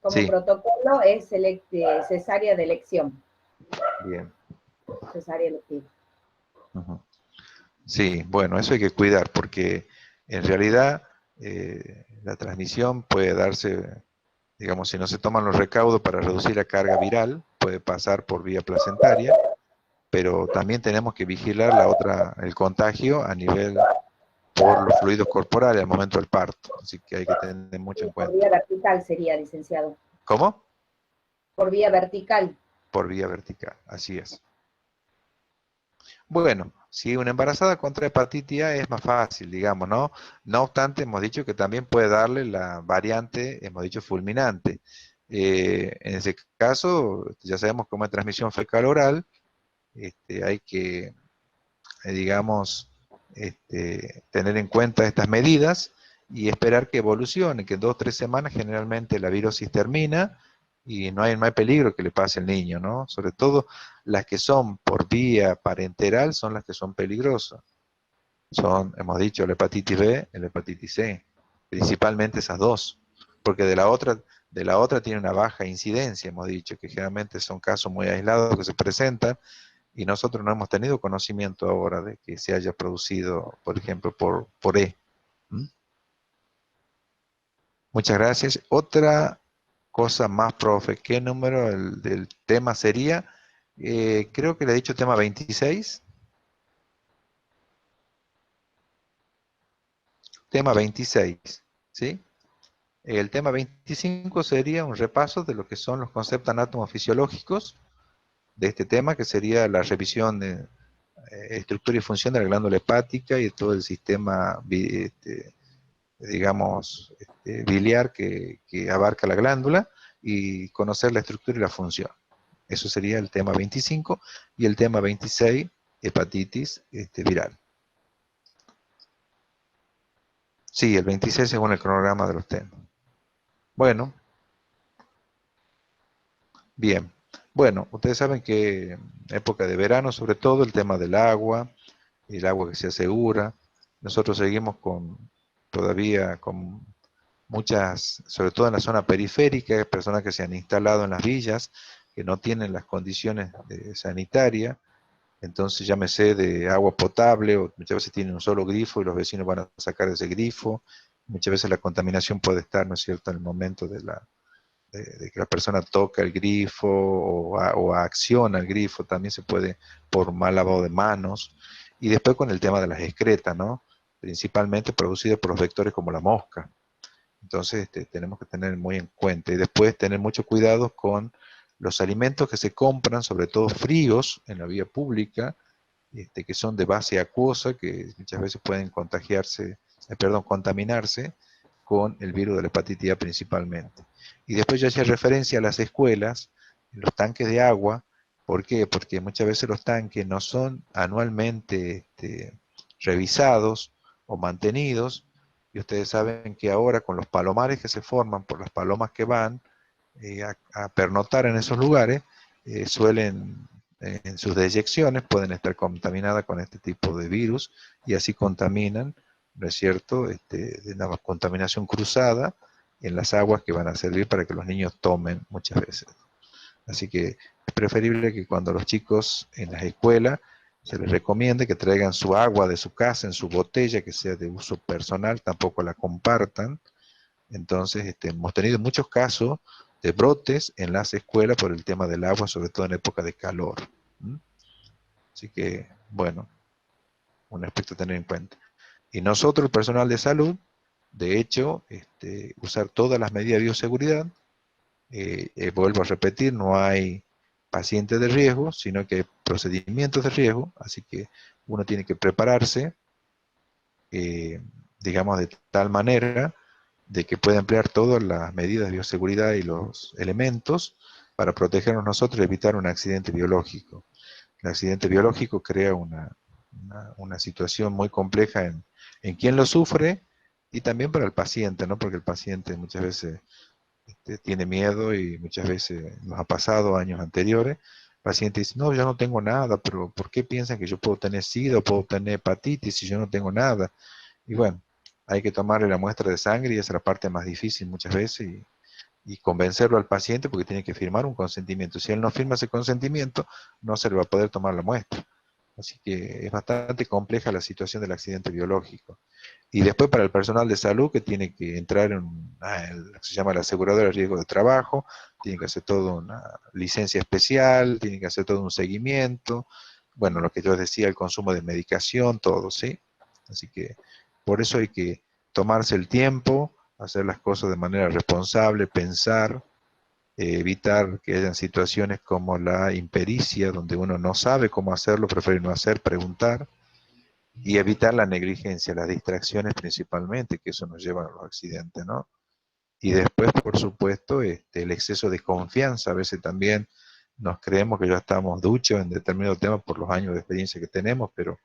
como Sí, protocolo es cesárea de elección. bien. Cesárea electiva. Ujú. Sí, bueno, eso hay que cuidar porque en realidad la transmisión puede darse, digamos, si no se toman los recaudos para reducir la carga viral, puede pasar por vía placentaria, pero también tenemos que vigilar el contagio a nivel por los fluidos corporales al momento del parto, así que hay que tener mucho en Sí, por cuenta. vía vertical sería, licenciado. ¿Cómo? Por vía vertical. Por vía vertical, así es. Bueno, si una embarazada contra hepatitis A es más fácil, digamos, ¿no? No obstante, hemos dicho que también puede darle la variante, hemos dicho, fulminante. En ese caso, ya sabemos cómo es transmisión fecal oral, hay que, digamos, tener en cuenta estas medidas y esperar que evolucione, que en 2 o 3 semanas generalmente la virosis termina y no hay peligro que le pase al niño, ¿no? Sobre todo las que son por vía parenteral son las que son peligrosas. Son, hemos dicho, la hepatitis B y la hepatitis C, principalmente esas dos, porque de la otra tiene una baja incidencia, hemos dicho, que generalmente son casos muy aislados que se presentan y nosotros no hemos tenido conocimiento ahora de que se haya producido, por ejemplo, por E. ¿Mm? Muchas gracias. Otra cosa más, profe, ¿qué número del tema sería? Creo que le he dicho tema 26. Tema 26, ¿sí? El tema 25 sería un repaso de lo que son los conceptos anatomofisiológicos de este tema, que sería la revisión de estructura y función de la glándula hepática y de todo el sistema, digamos, biliar que abarca la glándula y conocer la estructura y la función. Eso sería el tema 25 y el tema 26, hepatitis viral. Sí, el 26 según el cronograma de los temas. Bueno, bien. Bueno, ustedes saben que en época de verano, sobre todo, el tema del agua, el agua que se asegura. Nosotros seguimos todavía con muchas, sobre todo en la zona periférica, personas que se han instalado en las villas, que no tienen las condiciones sanitarias, entonces llámese de agua potable, o muchas veces tienen un solo grifo y los vecinos van a sacar ese grifo, muchas veces la contaminación puede estar, ¿no es cierto?, en el momento de que la persona toca el grifo o acciona el grifo, también se puede por mal lavado de manos, y después con el tema de las excretas, ¿no?, principalmente producidas por los vectores como la mosca. Entonces tenemos que tener muy en cuenta y después tener mucho cuidado con los alimentos que se compran, sobre todo fríos en la vía pública, que son de base acuosa, que muchas veces pueden contaminarse con el virus de la hepatitis A principalmente. Y después yo hacía referencia a las escuelas, los tanques de agua. ¿Por qué? Porque muchas veces los tanques no son anualmente revisados o mantenidos, y ustedes saben que ahora con los palomares que se forman por las palomas que van, a pernoctar en esos lugares, suelen, en sus deyecciones, pueden estar contaminadas con este tipo de virus y así contaminan, ¿no es cierto?, de una contaminación cruzada en las aguas que van a servir para que los niños tomen muchas veces. Así que es preferible que cuando los chicos en las escuelas se les recomiende que traigan su agua de su casa en su botella, que sea de uso personal, tampoco la compartan. Entonces, hemos tenido muchos casos de brotes en las escuelas por el tema del agua, sobre todo en época de calor. ¿Mm? Así que, bueno, un aspecto a tener en cuenta. Y nosotros, el personal de salud, de hecho, usar todas las medidas de bioseguridad. Vuelvo a repetir, no hay pacientes de riesgo, sino que hay procedimientos de riesgo, así que uno tiene que prepararse, digamos, de tal manera de que pueda emplear todas las medidas de bioseguridad y los elementos para protegernos nosotros y evitar un accidente biológico. El accidente biológico crea una situación muy compleja en quien lo sufre y también para el paciente, ¿no? Porque el paciente muchas veces tiene miedo y muchas veces nos ha pasado años anteriores. El paciente dice, no, yo no tengo nada, pero ¿por qué piensan que yo puedo tener SIDA o puedo tener hepatitis si yo no tengo nada? Y bueno, hay que tomarle la muestra de sangre y esa es la parte más difícil muchas veces y convencerlo al paciente porque tiene que firmar un consentimiento. Si él no firma ese consentimiento, no se le va a poder tomar la muestra. Así que es bastante compleja la situación del accidente biológico. Y después para el personal de salud que tiene que entrar en lo que se llama la aseguradora de riesgo de trabajo, tiene que hacer toda una licencia especial, tiene que hacer todo un seguimiento, bueno, lo que yo decía, el consumo de medicación, todo, ¿sí? Así que por eso hay que tomarse el tiempo, hacer las cosas de manera responsable, pensar, evitar que hayan situaciones como la impericia, donde uno no sabe cómo hacerlo, prefiere no hacer, preguntar, y evitar la negligencia, las distracciones principalmente, que eso nos lleva a los accidentes, ¿no? Y después, por supuesto, el exceso de confianza, a veces también nos creemos que ya estamos duchos en determinado tema por los años de experiencia que tenemos, pero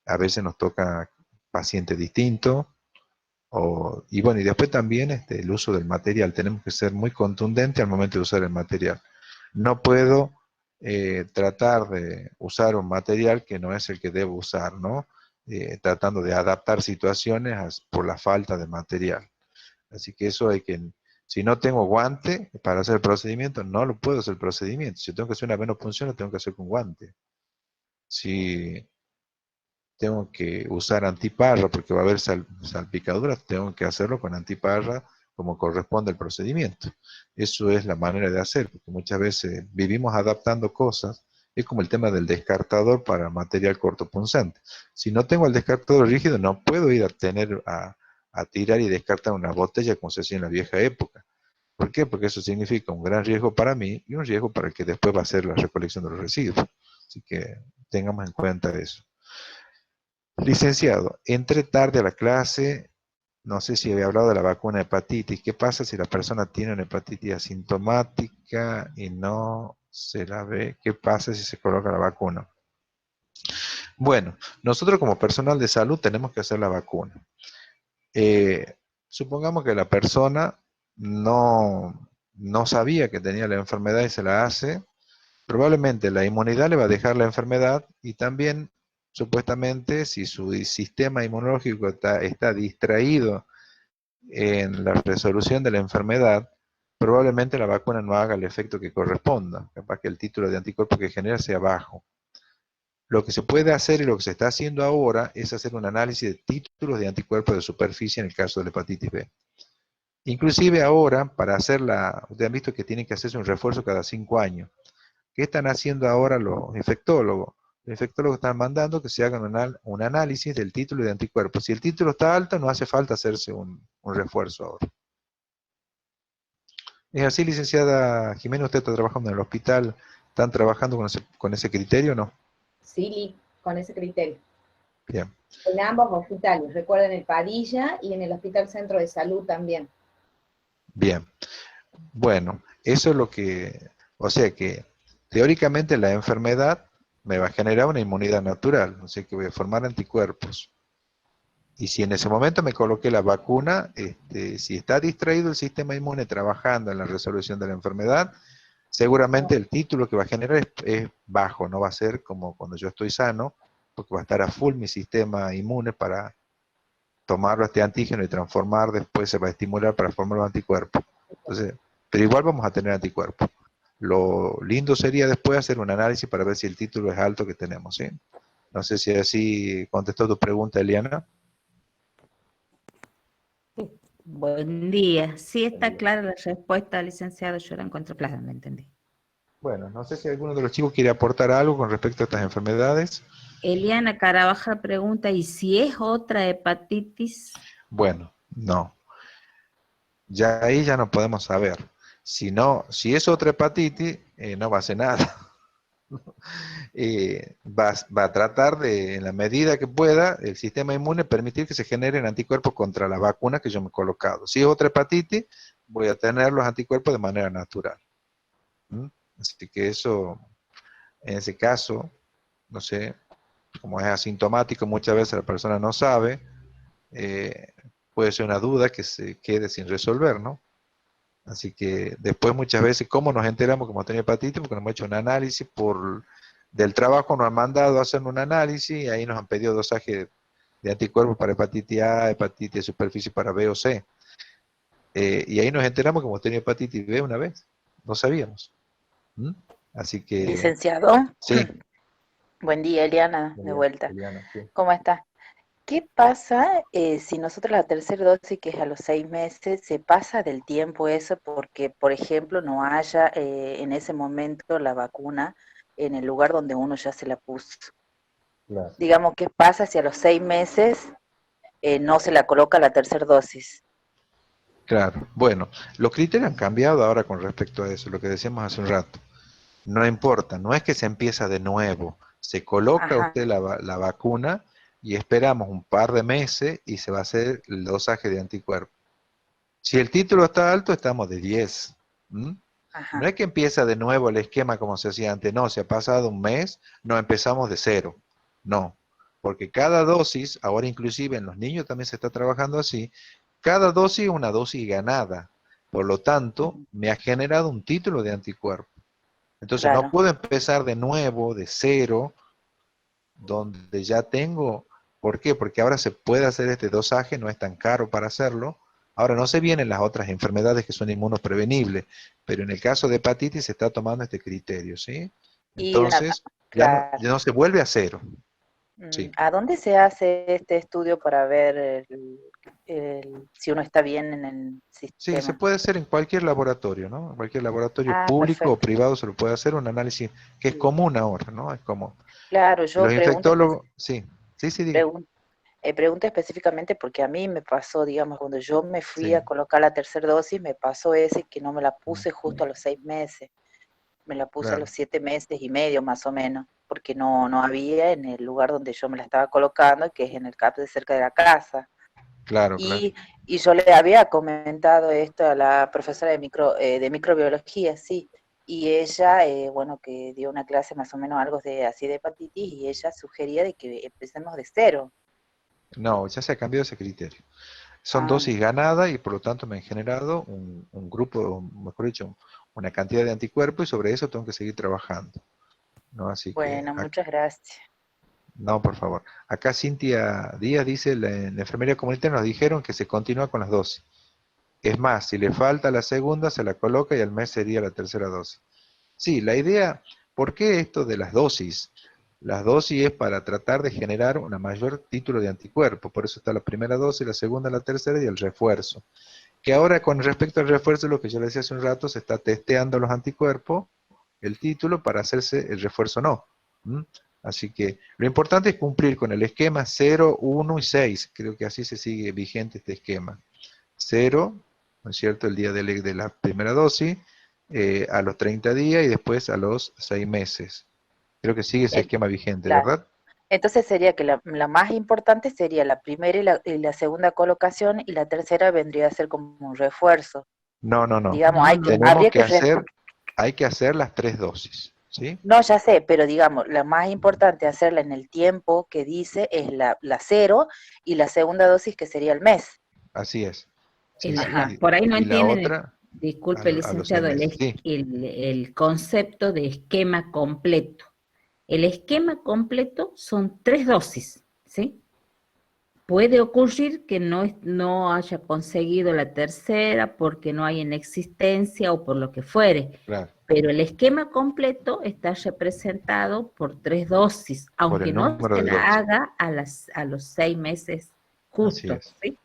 a veces nos toca pacientes distintos, y bueno, y después también el uso del material, tenemos que ser muy contundentes al momento de usar el material. No puedo tratar de usar un material que no es el que debo usar, ¿no? Tratando de adaptar situaciones por la falta de material. Así que eso hay que, si no tengo guante para hacer el procedimiento, no lo puedo hacer el procedimiento. Si tengo que hacer una venopunción, lo tengo que hacer con guante. Si tengo que usar antiparra porque va a haber salpicaduras, tengo que hacerlo con antiparra como corresponde al procedimiento. Eso es la manera de hacer, porque muchas veces vivimos adaptando cosas, es como el tema del descartador para material cortopunzante. Si no tengo el descartador rígido, no puedo ir a tirar y descartar una botella como se hacía en la vieja época. ¿Por qué? Porque eso significa un gran riesgo para mí y un riesgo para el que después va a hacer la recolección de los residuos. Así que tengamos en cuenta eso. Licenciado, entré tarde a la clase, no sé si había hablado de la vacuna de hepatitis. ¿Qué pasa si la persona tiene una hepatitis asintomática y no se la ve? ¿Qué pasa si se coloca la vacuna? Bueno, nosotros como personal de salud tenemos que hacer la vacuna. Supongamos que la persona no sabía que tenía la enfermedad y se la hace. Probablemente la inmunidad le va a dejar la enfermedad y también, supuestamente, si su sistema inmunológico está distraído en la resolución de la enfermedad, probablemente la vacuna no haga el efecto que corresponda. Capaz que el título de anticuerpos que genera sea bajo. Lo que se puede hacer y lo que se está haciendo ahora es hacer un análisis de títulos de anticuerpos de superficie en el caso de la hepatitis B. Inclusive ahora, para hacerla, ustedes han visto que tienen que hacerse un refuerzo cada 5 años. ¿Qué están haciendo ahora los infectólogos? Los infectólogos están mandando que se hagan un análisis del título de anticuerpos. Si el título está alto, no hace falta hacerse un refuerzo ahora. ¿Es así, licenciada Jimena? ¿Usted está trabajando en el hospital? ¿Están trabajando con ese criterio o no? Sí, con ese criterio. Bien. En ambos hospitales, recuerden el Padilla y en el Hospital Centro de Salud también. Bien. Bueno, eso es lo que, o sea que teóricamente la enfermedad me va a generar una inmunidad natural, o sea que voy a formar anticuerpos. Y si en ese momento me coloqué la vacuna, si está distraído el sistema inmune trabajando en la resolución de la enfermedad, seguramente el título que va a generar es bajo, no va a ser como cuando yo estoy sano, porque va a estar a full mi sistema inmune para tomarlo este antígeno y transformar, después se va a estimular para formar los anticuerpos. Entonces, pero igual vamos a tener anticuerpos. Lo lindo sería después hacer un análisis para ver si el título es alto que tenemos, ¿sí? No sé si así contestó tu pregunta, Eliana. Buen día. Sí, Buen está día. clara la respuesta, licenciado. Yo la encuentro clara, me entendí. Bueno, no sé si alguno de los chicos quiere aportar algo con respecto a estas enfermedades. Eliana Carabajal pregunta, ¿y si es otra hepatitis? Bueno, no. Ya ahí ya no podemos saber. Si no, si es otra hepatitis, no va a hacer nada. Va a tratar de, en la medida que pueda, el sistema inmune permitir que se generen anticuerpos contra la vacuna que yo me he colocado. Si es otra hepatitis, voy a tener los anticuerpos de manera natural. ¿Mm? Así que eso, en ese caso, no sé, como es asintomático, muchas veces la persona no sabe, puede ser una duda que se quede sin resolver, ¿no? Así que después muchas veces, ¿cómo nos enteramos que hemos tenido hepatitis? Porque nos hemos hecho un análisis del trabajo, nos han mandado a hacer un análisis y ahí nos han pedido dosaje de anticuerpos para hepatitis A, hepatitis de superficie para B o C. Y ahí nos enteramos que hemos tenido hepatitis B una vez. No sabíamos. ¿Mm? Así que, Licenciado, sí. buen día, Eliana, Buen de día, vuelta. Eliana, sí. ¿Cómo está? ¿Qué pasa si nosotros la tercera dosis, que es a los 6 meses, se pasa del tiempo eso porque, por ejemplo, no haya en ese momento la vacuna en el lugar donde uno ya se la puso? Claro. Digamos, ¿qué pasa si a los 6 meses no se la coloca la tercera dosis? Claro. Bueno, los criterios han cambiado ahora con respecto a eso, lo que decíamos hace un rato. No importa, no es que se empieza de nuevo. Se coloca Ajá, usted la vacuna y esperamos un par de meses y se va a hacer el dosaje de anticuerpos. Si el título está alto, estamos de 10. ¿Mm? No ajá, es que empieza de nuevo el esquema como se hacía antes, no, se ha pasado un mes, no empezamos de cero. No, porque cada dosis, ahora inclusive en los niños también se está trabajando así, cada dosis es una dosis ganada. Por lo tanto, me ha generado un título de anticuerpo. Entonces no claro, puedo empezar de nuevo, de cero, donde ya tengo. ¿Por qué? Porque ahora se puede hacer este dosaje, no es tan caro para hacerlo. Ahora no se vienen las otras enfermedades que son inmunoprevenibles, pero en el caso de hepatitis se está tomando este criterio, ¿sí? y una, Entonces, claro. ya no se vuelve a cero, ¿sí? ¿A dónde se hace este estudio para ver si uno está bien en el Sí, se sistema? puede hacer en cualquier laboratorio, ¿no? En cualquier laboratorio Ah, público o perfecto. privado se lo puede hacer un análisis que es Sí. común ahora, ¿no? Es como Claro, yo los infectólogos, sí, sí, diga. pregun- pregunto específicamente porque a mí me pasó, digamos, cuando yo me fui Sí. a colocar la tercera dosis, me pasó ese que no me la puse justo a los 6 meses, me la puse a Claro, los 7 meses y medio más o menos, porque no había en el lugar donde yo me la estaba colocando, que es en el CAP de cerca de la casa. claro. Y yo le había comentado esto a la profesora de microbiología, sí, y ella, bueno, que dio una clase más o menos algo de así de hepatitis, y ella sugería de que empecemos de cero. No, ya se ha cambiado ese criterio. Son Ah, dosis ganadas y por lo tanto me han generado un grupo, o mejor dicho, una cantidad de anticuerpos y sobre eso tengo que seguir trabajando, ¿no? Así que, bueno, muchas gracias. no, por favor. Acá Cintia Díaz dice, en la enfermería comunitaria nos dijeron que se continúa con las dosis. Es más, si le falta la segunda, se la coloca y al mes sería la tercera dosis. Sí, la idea, ¿por qué esto de las dosis? Las dosis es para tratar de generar una mayor título de anticuerpo, por eso está la primera dosis, la segunda, la tercera y el refuerzo. Que ahora con respecto al refuerzo, lo que yo le decía hace un rato, se está testeando los anticuerpos, el título, para hacerse el refuerzo no. ¿Mm? Así que lo importante es cumplir con el esquema 0, 1 y 6, creo que así se sigue vigente este esquema. 0, ¿no es cierto?, el día de la primera dosis, a los 30 días y después a los 6 meses. Creo que sigue ese En- esquema vigente, claro. ¿verdad? Entonces sería que la más importante sería la primera y la segunda colocación, y la tercera vendría a ser como un refuerzo. No. Digamos, No, no. Tenemos habría que que hacer, hay que hacer las 3 dosis. ¿sí? No, ya sé, pero digamos, la más importante hacerla en el tiempo que dice es la 0 y la segunda dosis que sería el mes. Así es. Sí, sí. Ajá. Por ahí no Y la entienden, otra disculpe, a los 6 licenciado, meses. Sí, el concepto de esquema completo. El esquema completo son 3 dosis, ¿sí? Puede ocurrir que no haya conseguido la tercera porque no hay en existencia o por lo que fuere, claro. pero el esquema completo está representado por 3 dosis, Por aunque el no número se de la dosis. haga a los 6 meses Así justo, es. ¿sí?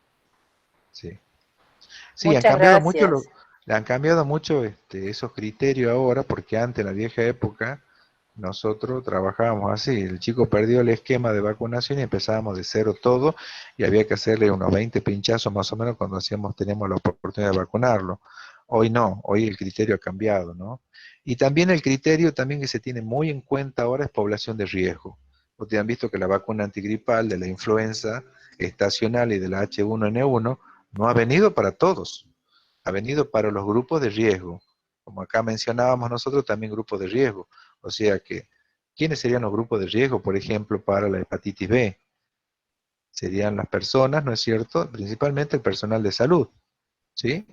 Sí. Sí, han Muchas cambiado mucho gracias. han cambiado mucho esos criterios ahora, porque antes, en la vieja época, nosotros trabajábamos así. El chico perdió el esquema de vacunación y empezábamos de cero todo, y había que hacerle unos 20 pinchazos más o menos cuando teníamos la oportunidad de vacunarlo. Hoy no, hoy el criterio ha cambiado, ¿no? Y también el criterio también que se tiene muy en cuenta ahora es población de riesgo. Ustedes han visto que la vacuna antigripal de la influenza estacional y de la H1N1 no ha venido para todos, ha venido para los grupos de riesgo. Como acá mencionábamos nosotros, también grupos de riesgo. O sea que, ¿quiénes serían los grupos de riesgo, por ejemplo, para la hepatitis B? Serían las personas, ¿no es cierto? Principalmente el personal de salud, ¿sí?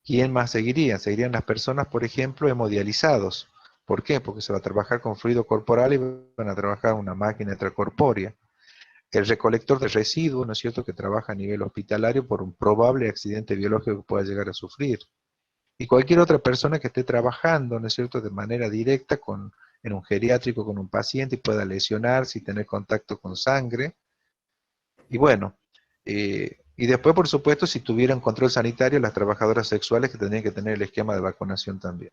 ¿Quién más seguiría? Seguirían las personas, por ejemplo, hemodializados. ¿Por qué? Porque se va a trabajar con fluido corporal y van a trabajar una máquina extracorpórea. El recolector de residuos, ¿no es cierto?, que trabaja a nivel hospitalario por un probable accidente biológico que pueda llegar a sufrir. Y cualquier otra persona que esté trabajando, ¿no es cierto?, de manera directa en un geriátrico con un paciente y pueda lesionarse y tener contacto con sangre. Y bueno, y después, por supuesto, si tuvieran control sanitario, las trabajadoras sexuales que tendrían que tener el esquema de vacunación también.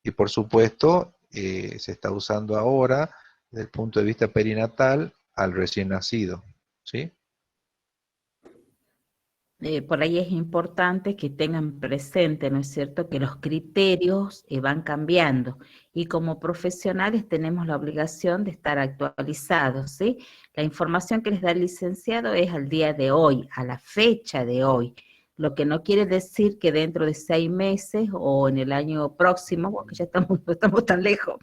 Y por supuesto, se está usando ahora, desde el punto de vista perinatal, al recién nacido, ¿sí? Por ahí es importante que tengan presente, ¿no es cierto?, que los criterios van cambiando y como profesionales tenemos la obligación de estar actualizados, ¿sí? La información que les da el licenciado es al día de hoy, a la fecha de hoy, lo que no quiere decir que dentro de 6 meses o en el año próximo, porque ya estamos, no estamos tan lejos,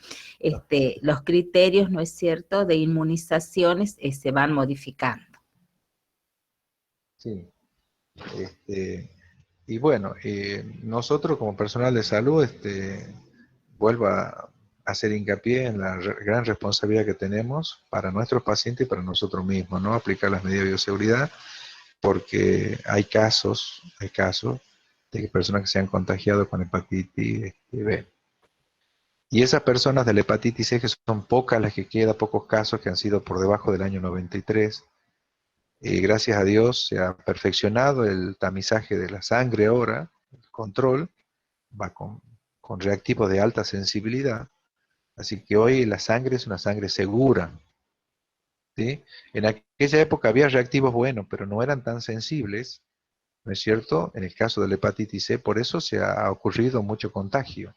los criterios, ¿no es cierto?, de inmunizaciones se van modificando. Sí. Y bueno, nosotros como personal de salud, vuelvo a hacer hincapié en la gran responsabilidad que tenemos para nuestros pacientes y para nosotros mismos, ¿no? Aplicar las medidas de bioseguridad, porque hay casos de que personas que se han contagiado con hepatitis B. Y esas personas de la hepatitis C, que son pocas las que quedan, pocos casos que han sido por debajo del año 93, gracias a Dios se ha perfeccionado el tamizaje de la sangre ahora, el control, va con reactivos de alta sensibilidad, así que hoy la sangre es una sangre segura, ¿sí? En aquella época había reactivos buenos, pero no eran tan sensibles, ¿no es cierto? En el caso de la hepatitis C, por eso se ha ocurrido mucho contagio.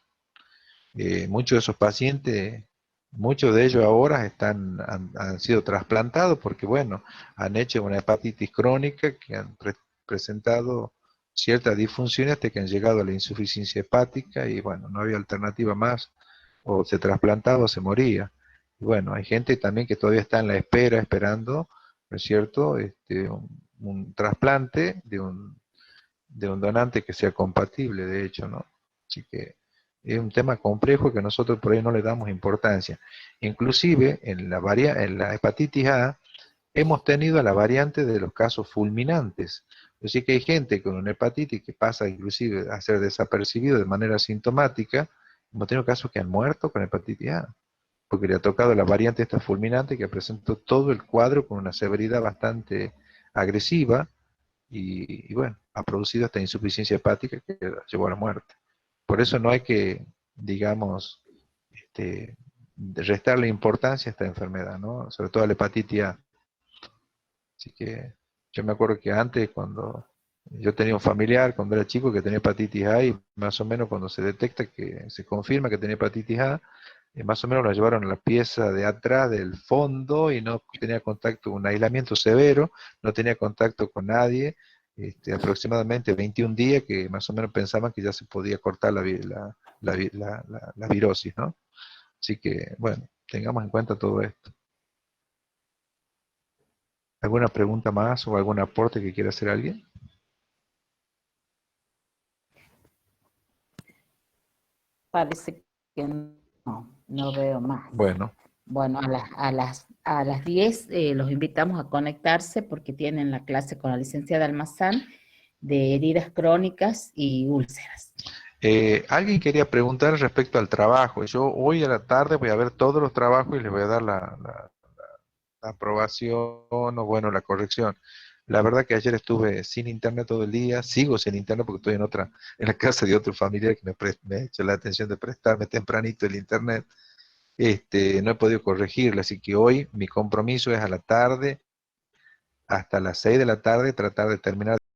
Muchos de esos pacientes, muchos de ellos ahora han sido trasplantados porque, bueno, han hecho una hepatitis crónica que han presentado ciertas disfunciones hasta que han llegado a la insuficiencia hepática y, bueno, no había alternativa más, o se trasplantaba o se moría. Y bueno, hay gente también que todavía está en la espera, esperando, ¿no es cierto?, un trasplante de un donante que sea compatible, de hecho, ¿no? Así que es un tema complejo que nosotros por ahí no le damos importancia. Inclusive en la hepatitis A hemos tenido la variante de los casos fulminantes. Así que hay gente con una hepatitis que pasa inclusive a ser desapercibido de manera asintomática. Hemos tenido casos que han muerto con hepatitis A, porque le ha tocado la variante esta fulminante que presentó todo el cuadro con una severidad bastante agresiva y bueno, ha producido esta insuficiencia hepática que llevó a la muerte. Por eso no hay que, digamos, restarle importancia a esta enfermedad, ¿no? Sobre todo a la hepatitis A. Así que yo me acuerdo que antes, cuando yo tenía un familiar, cuando era chico, que tenía hepatitis A, y más o menos cuando se detecta que se confirma que tenía hepatitis A, más o menos lo llevaron a la pieza de atrás del fondo y no tenía contacto, un aislamiento severo, no tenía contacto con nadie, aproximadamente 21 días que más o menos pensaban que ya se podía cortar la virosis, ¿no? Así que, bueno, tengamos en cuenta todo esto. ¿Alguna pregunta más o algún aporte que quiera hacer alguien? Parece que no veo más. Bueno, Bueno, a las 10 los invitamos a conectarse porque tienen la clase con la licenciada Almazán de heridas crónicas y úlceras. alguien quería preguntar respecto al trabajo. Yo hoy a la tarde voy a ver todos los trabajos y les voy a dar la aprobación o bueno, la corrección. La verdad que ayer estuve sin internet todo el día, sigo sin internet porque estoy en la casa de otro familiar que me ha hecho la atención de prestarme tempranito el internet. No he podido corregirla, así que hoy mi compromiso es a la tarde, hasta las 6 de la tarde, tratar de terminar